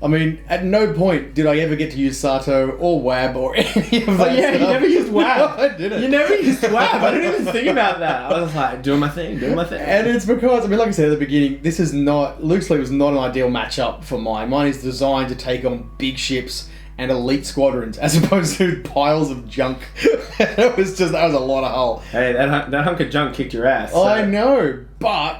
I mean, at no point did I ever get to use Sato or WAB or any of that Oh yeah, stuff. you never used WAB. No, I didn't. You never used WAB. I didn't even think about that. I was like, doing my thing. And it's because, I mean, like I said at the beginning, this is not, Luke Sleep was not an ideal matchup for mine. Mine is designed to take on big ships and elite squadrons as opposed to piles of junk. That was a lot of hull. Hey, that hunk of junk kicked your ass. So. I know, but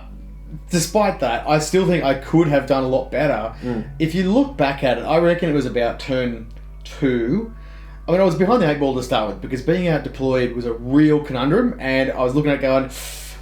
despite that, I still think I could have done a lot better. If you look back at it, I reckon it was about turn 2. I mean, I was behind the 8 ball to start with because being out deployed was a real conundrum, and I was looking at it going,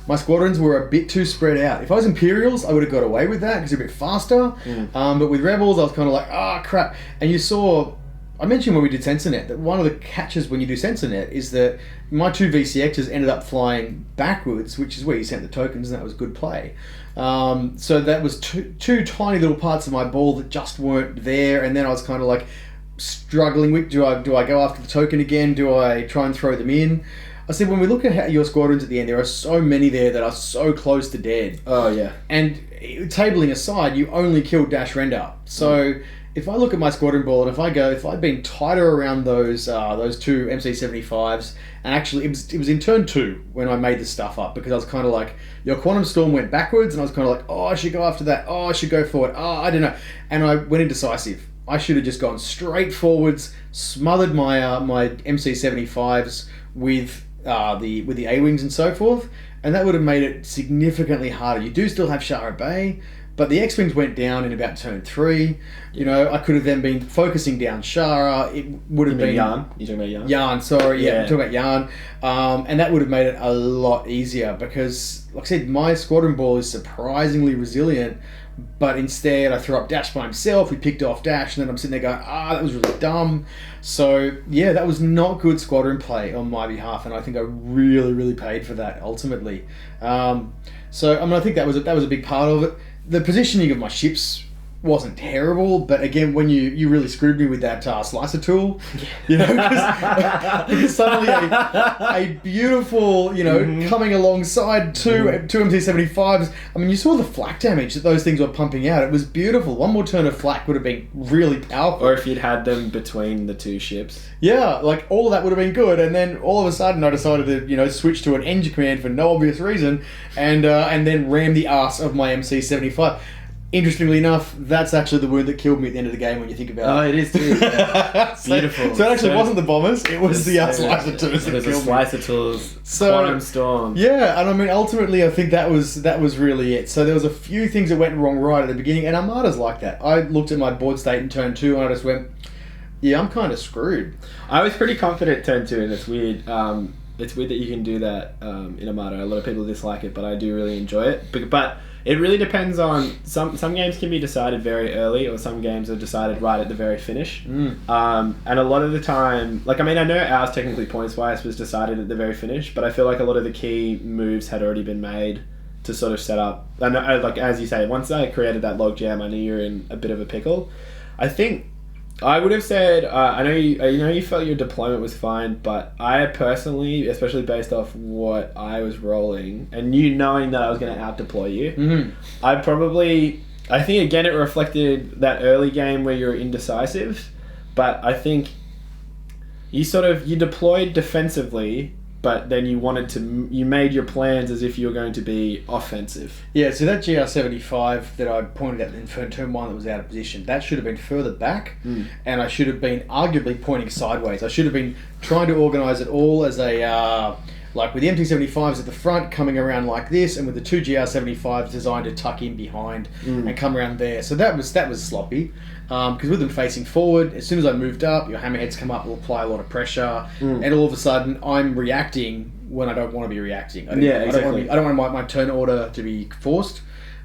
my squadrons were a bit too spread out. If I was Imperials, I would have got away with that because they're a bit faster. But with Rebels, I was kind of like, crap. And you saw, I mentioned when we did SensorNet, that one of the catches when you do SensorNet is that my 2 VCXs ended up flying backwards, which is where you sent the tokens, and that was good play. So that was two tiny little parts of my ball that just weren't there, and then I was kind of like struggling with, do I go after the token again? Do I try and throw them in? I said, when we look at your squadrons at the end, there are so many there that are so close to dead. Oh yeah. And tabling aside, you only killed dash render. So if I look at my squadron ball, and if I'd been tighter around those 2 MC-75s, and actually it was in turn 2 when I made this stuff up, because I was kind of like, your Quantum Storm went backwards, and I was kind of like, I should go after that. I should go forward. I don't know. And I went indecisive. I should have just gone straight forwards, smothered my my MC-75s with the A-wings and so forth, and that would have made it significantly harder. You do still have Shara Bay, but the X-Wings went down in about turn 3. You know, I could have then been focusing down Shara. It would have been... Yarn? You talking about Yarn? Yarn, sorry. Yeah, Yeah. I'm talking about Yarn. And that would have made it a lot easier because, like I said, my squadron ball is surprisingly resilient, but instead I threw up Dash by himself. We picked off Dash, and then I'm sitting there going, that was really dumb. So, yeah, that was not good squadron play on my behalf, and I think I really, really paid for that ultimately. So, I mean, I think that was a big part of it. The positioning of my ships wasn't terrible, but again, when you really screwed me with that slicer tool, you know, because suddenly a beautiful, you know, coming alongside two MC75s. I mean, you saw the flak damage that those things were pumping out. It was beautiful. One more turn of flak would have been really powerful. Or if you'd had them between the two ships. Yeah, like all of that would have been good, and then all of a sudden I decided to, you know, switch to an engine command for no obvious reason, and then ram the ass of my MC75. Interestingly enough, that's actually the wound that killed me at the end of the game when you think about it. Oh, it is too. Yeah. Beautiful. So it actually wasn't the bombers, it was the slicer tools that It was the killed me. slicer tools, So- quantum storm. Yeah, and I mean, ultimately, I think that was really it. So there was a few things that went wrong right at the beginning, and Armada's like that. I looked at my board state in turn 2, and I just went, yeah, I'm kind of screwed. I was pretty confident turn 2, and it's weird. It's weird that you can do that in Armada. A lot of people dislike it, but I do really enjoy it. But it really depends on some games can be decided very early, or some games are decided right at the very finish. And a lot of the time, like, I mean, I know ours technically points wise was decided at the very finish, but I feel like a lot of the key moves had already been made to sort of set up. And like as you say, once I created that log jam, I knew you were in a bit of a pickle. I think I would have said, I know you felt your deployment was fine, but I personally, especially based off what I was rolling, and you knowing that I was going to out-deploy you, I think again it reflected that early game where you're indecisive, but I think you deployed defensively, but then you made your plans as if you were going to be offensive. Yeah, so that GR75 that I pointed at in turn 1 that was out of position, that should have been further back, and I should have been arguably pointing sideways. I should have been trying to organise it all as a, like with the MT75s at the front coming around like this, and with the two GR75s designed to tuck in behind and come around there. So that was sloppy. Because with them facing forward, as soon as I moved up, your hammerheads come up, will apply a lot of pressure, and all of a sudden I'm reacting when I don't want to be reacting. I don't want my turn order to be forced.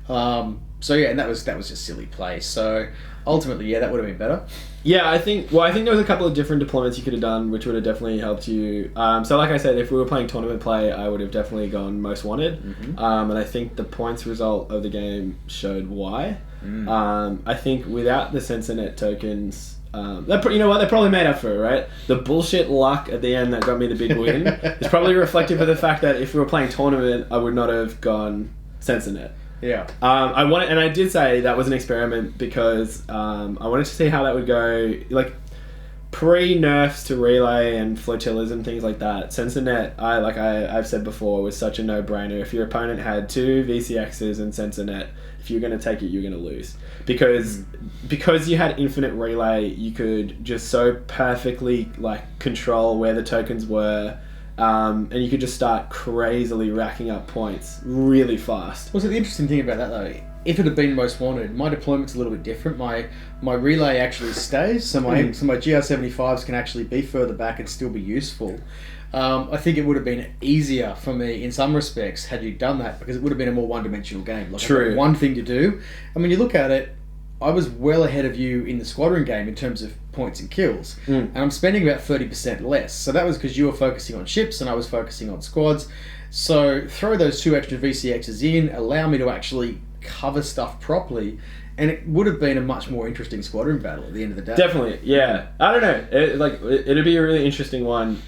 So yeah, and that was just silly play. So ultimately, yeah, that would have been better. Yeah, I think there was a couple of different deployments you could have done, which would have definitely helped you. So like I said, if we were playing tournament play, I would have definitely gone most wanted. And I think the points result of the game showed why. I think without the SensorNet tokens, you know what, they probably made up for it, right? The bullshit luck at the end that got me the big win is probably reflective of the fact that if we were playing tournament, I would not have gone SensorNet. Yeah. I did say that was an experiment because I wanted to see how that would go. Like pre-nerfs to relay and flotillas and things like that, SensorNet, I've said before, was such a no-brainer. If your opponent had 2 VCXs and SensorNet, if you're going to take it, you're going to lose. Because you had infinite relay, you could just so perfectly control where the tokens were. And you could just start crazily racking up points really fast. Well, so the interesting thing about that though, if it had been most wanted, my deployment's a little bit different. My relay actually stays, so my GR75s can actually be further back and still be useful. I think it would have been easier for me in some respects had you done that, because it would have been a more one-dimensional game. True. I've got one thing to do. I mean, you look at it, I was well ahead of you in the squadron game in terms of points and kills, and I'm spending about 30% less. So that was because you were focusing on ships and I was focusing on squads. So throw those 2 extra VCXs in, allow me to actually cover stuff properly, and it would have been a much more interesting squadron battle at the end of the day. Definitely, yeah. I don't know. It'd be a really interesting one.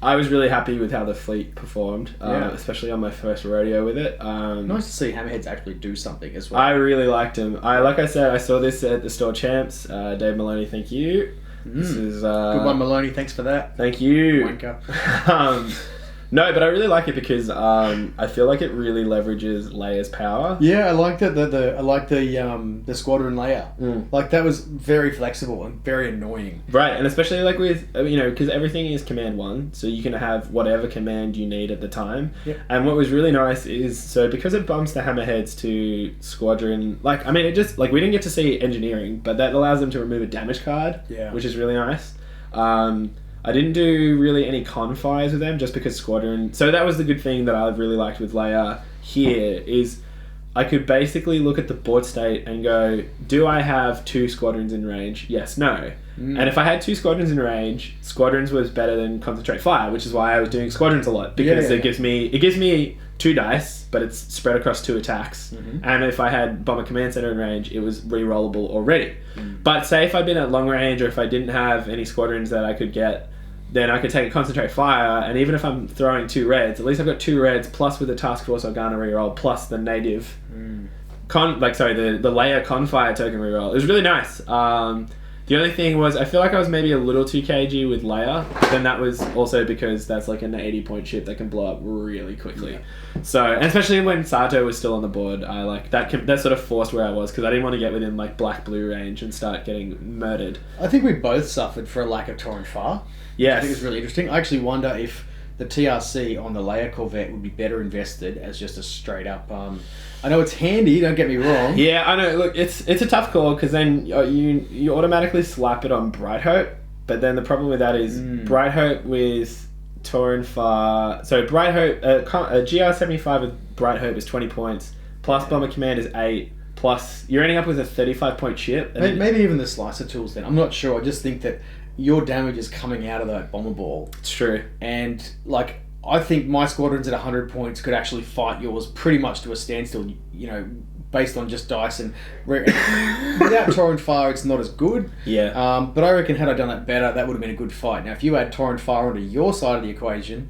I was really happy with how the fleet performed, especially on my first rodeo with it. Nice to see Hammerheads actually do something as well. I really liked him. Like I said, I saw this at the store champs. Dave Maloney, thank you. This is good one, Maloney. Thanks for that. Thank you. Wanker. No, but I really like it because I feel like it really leverages Layer's power. Yeah, I liked it. I liked the squadron layer. Like that was very flexible and very annoying. Right, and especially with because everything is command 1, so you can have whatever command you need at the time. Yep. And what was really nice is because it bumps the hammerheads to squadron. It just we didn't get to see engineering, but that allows them to remove a damage card. Yeah. Which is really nice. I didn't do really any confires with them just because squadron. So that was the good thing that I really liked with Layer here is I could basically look at the board state and go, do I have 2 squadrons in range? Yes, no. And if I had 2 squadrons in range, squadrons was better than concentrate fire, which is why I was doing squadrons a lot because it gives me 2 dice, but it's spread across 2 attacks. And if I had Bomber Command Center in range, it was re-rollable already. But say if I'd been at long range, or if I didn't have any squadrons that I could get, then I could take a Concentrate Fire, and even if I'm throwing 2 reds, at least I've got 2 reds, plus with the Task Force Organa reroll, plus the native the Layer Confire token reroll. It was really nice. The only thing was, I feel like I was maybe a little too cagey with Layer, but then that was also because that's like an 80-point ship that can blow up really quickly. So, and especially when Sato was still on the board, I like that sort of forced where I was, because I didn't want to get within like black-blue range and start getting murdered. I think we both suffered for a lack of Torrent Far. Yes. I think it's really interesting. I actually wonder if the TRC on the Layer Corvette would be better invested as just a straight up. I know it's handy. Don't get me wrong. Yeah, I know. Look, it's a tough call, because then you automatically slap it on Bright Hope, but then the problem with that is Bright Hope with Torrent Far. So Bright Hope, a GR75 with Bright Hope is 20 points, plus Bomber Command is 8, plus you're ending up with a 35-point ship. Maybe even the slicer tools. Then I'm not sure. I just think that your damage is coming out of that bomber ball. It's true. And like, I think my squadrons at 100 points could actually fight yours pretty much to a standstill, you know, based on just dice. And without Torrent Fire, it's not as good. Yeah. But I reckon had I done that better, that would have been a good fight. Now, if you add Torrent Fire onto your side of the equation,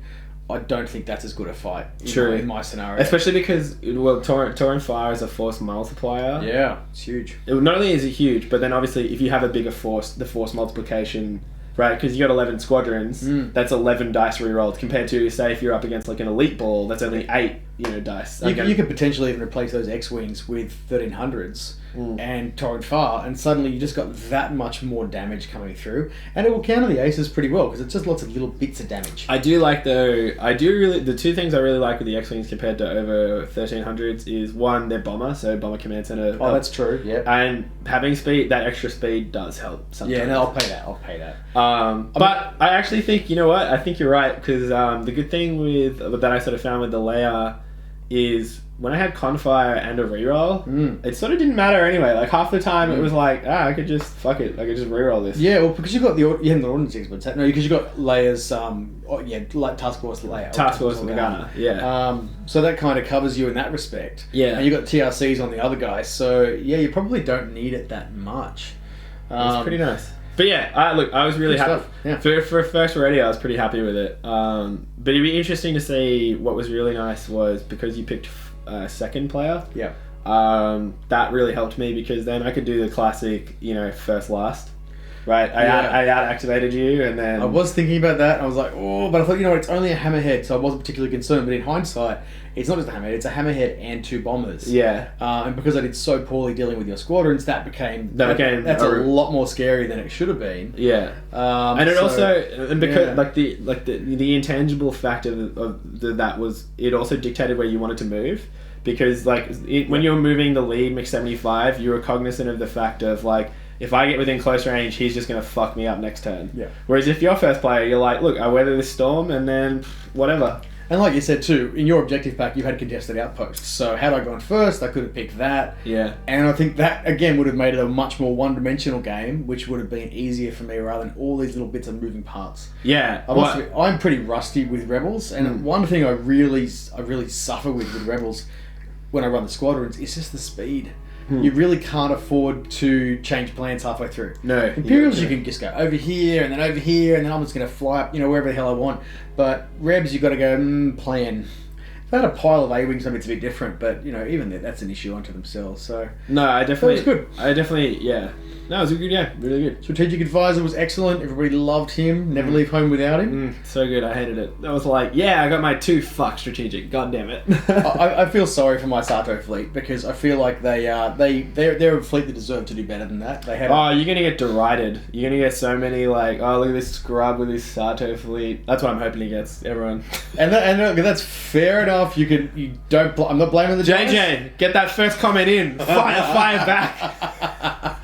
I don't think that's as good a fight in my scenario. Especially because, well, Torrent Fire is a force multiplier. Yeah, it's huge. Not only is it huge, but then obviously if you have a bigger force, the force multiplication, right? Because you got 11 squadrons, that's 11 dice rerolled, compared to, say, if you're up against like an elite ball, that's only 8, dice. You could potentially even replace those X-Wings with 1300s and Torrent Far, and suddenly you just got that much more damage coming through, and it will counter the aces pretty well, because it's just lots of little bits of damage. I do like, though, the 2 things I really like with the X-Wings compared to over 1300s is, one, they're bomber, so Bomber Command Center. Oh, that's true, yeah. And having speed, that extra speed does help sometimes. Yeah, no, I'll pay that. But I actually think, you know what, I think you're right, because the good thing that I sort of found with the Layer is when I had Confire and a reroll, it sort of didn't matter anyway. Like half the time it was like, I could just fuck it. I could just reroll this. Yeah, well, because you got you haven't got Ordnance experts. No, because you got Layers. Like Task Force Layer. Task Force Organa. Yeah. So that kind of covers you in that respect. Yeah. And you got TRCs on the other guys, so yeah, you probably don't need it that much. It's pretty nice. But yeah, I was really happy. Yeah. For first already, I was pretty happy with it. But it'd be interesting to see what was really nice was, because you picked second player. Yeah. That really helped me, because then I could do the classic, first last. Right, I out-activated you, and then... I was thinking about that, and I was like, but I thought, it's only a hammerhead, so I wasn't particularly concerned. But in hindsight, it's not just a hammerhead, it's a hammerhead and 2 bombers. Yeah. And because I did so poorly dealing with your squadrons, that's a lot more scary than it should have been. Yeah. Because the intangible fact of that was, it also dictated where you wanted to move. Because when you were moving the lead MiG-75, you were cognizant of the fact of if I get within close range, he's just going to fuck me up next turn. Yeah. Whereas if you're first player, you're like, look, I weather this storm, and then whatever. And like you said too, in your objective pack, you had contested outposts. So had I gone first, I could have picked that. Yeah. And I think that, again, would have made it a much more one-dimensional game, which would have been easier for me rather than all these little bits of moving parts. Yeah. I'm pretty rusty with Rebels, and one thing I really suffer with Rebels when I run the squadrons is just the speed. You really can't afford to change plans halfway through. No. Imperials, you can just go over here, and then over here, and then I'm just going to fly up, wherever the hell I want. But Rebs, you've got to go, plan. If I had a pile of A-Wings, it's a bit different, but, even that's an issue unto themselves, so... No, I definitely... That was good. Yeah. No, it was a good game. Really good. Strategic Advisor was excellent. Everybody loved him. Never leave home without him. So good. I hated it. I was like, yeah, I got my 2 strategic. God damn it. I feel sorry for my Sato fleet, because I feel like they're a fleet that deserve to do better than that. You're going to get derided. You're going to get so many look at this scrub with his Sato fleet. That's what I'm hoping he gets, everyone. and that's fair enough. I'm not blaming the guys. JJ, get that first comment in. Fire back.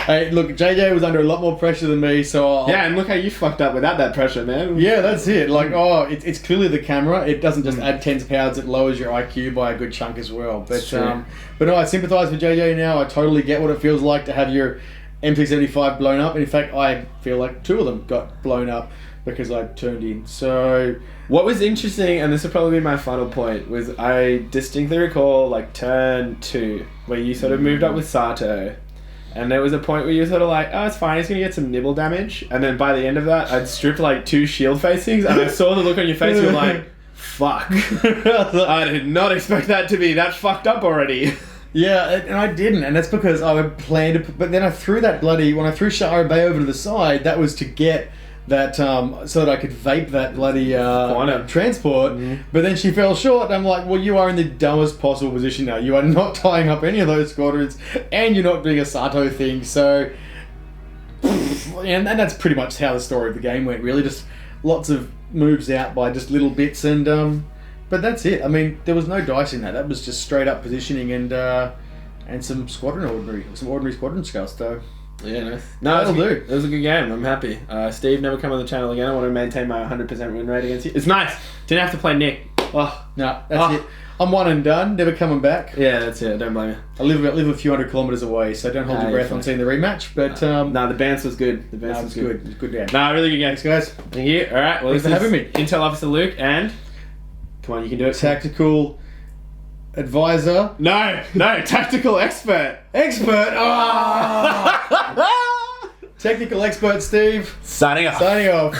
Hey, look, JJ was under a lot more pressure than me, so... and look how you fucked up without that pressure, man. Yeah, that's it. It's clearly the camera. It doesn't just add 10 pounds, it lowers your IQ by a good chunk as well. But no, I sympathise with JJ now. I totally get what it feels like to have your MT-75 blown up. And in fact, I feel like 2 of them got blown up. because I turned in. So What was interesting, and this will probably be my final point, was I distinctly recall like turn 2, where you sort of moved up with Sato, and there was a point where you were sort of like, oh, it's fine, he's gonna get some nibble damage, and then by the end of that, I'd stripped like 2 shield facings, and I saw the look on your face, you were like, fuck. I did not expect that to be that fucked up already. yeah, and I didn't, and that's because I had planned to. But then I threw that when I threw Shara Bay over to the side, that was to get that so that I could vape that bloody transport. But then she fell short, and I'm like, well, you are in the dumbest possible position now. You are not tying up any of those squadrons, and you're not doing a Sato thing. So, and that's pretty much how the story of the game went. Really, just lots of moves out by just little bits, and but that's it. I mean, there was no dice in that. That was just straight up positioning and some ordinary squadron scouts though. Yeah, no, That'll do. It was a good game. I'm happy. Steve, never come on the channel again. I want to maintain my 100% win rate against you. It's nice. Didn't have to play Nick. Oh No, that's it. I'm one and done. Never coming back. yeah, that's it. Don't blame me. I live a few hundred kilometers away, so don't hold Nah, your you're breath on fine. seeing the rematch. But No, the bounce was good. The bounce no, was it's good. good. It's good game. Nah, really good game. Thanks, guys. Thank you. All right. Well, Thanks this for is having me. Intel Officer Luke and come on, you can do it. Tactical advisor. No, tactical expert. Expert. Oh! Technical expert Steve. Signing off. Signing off.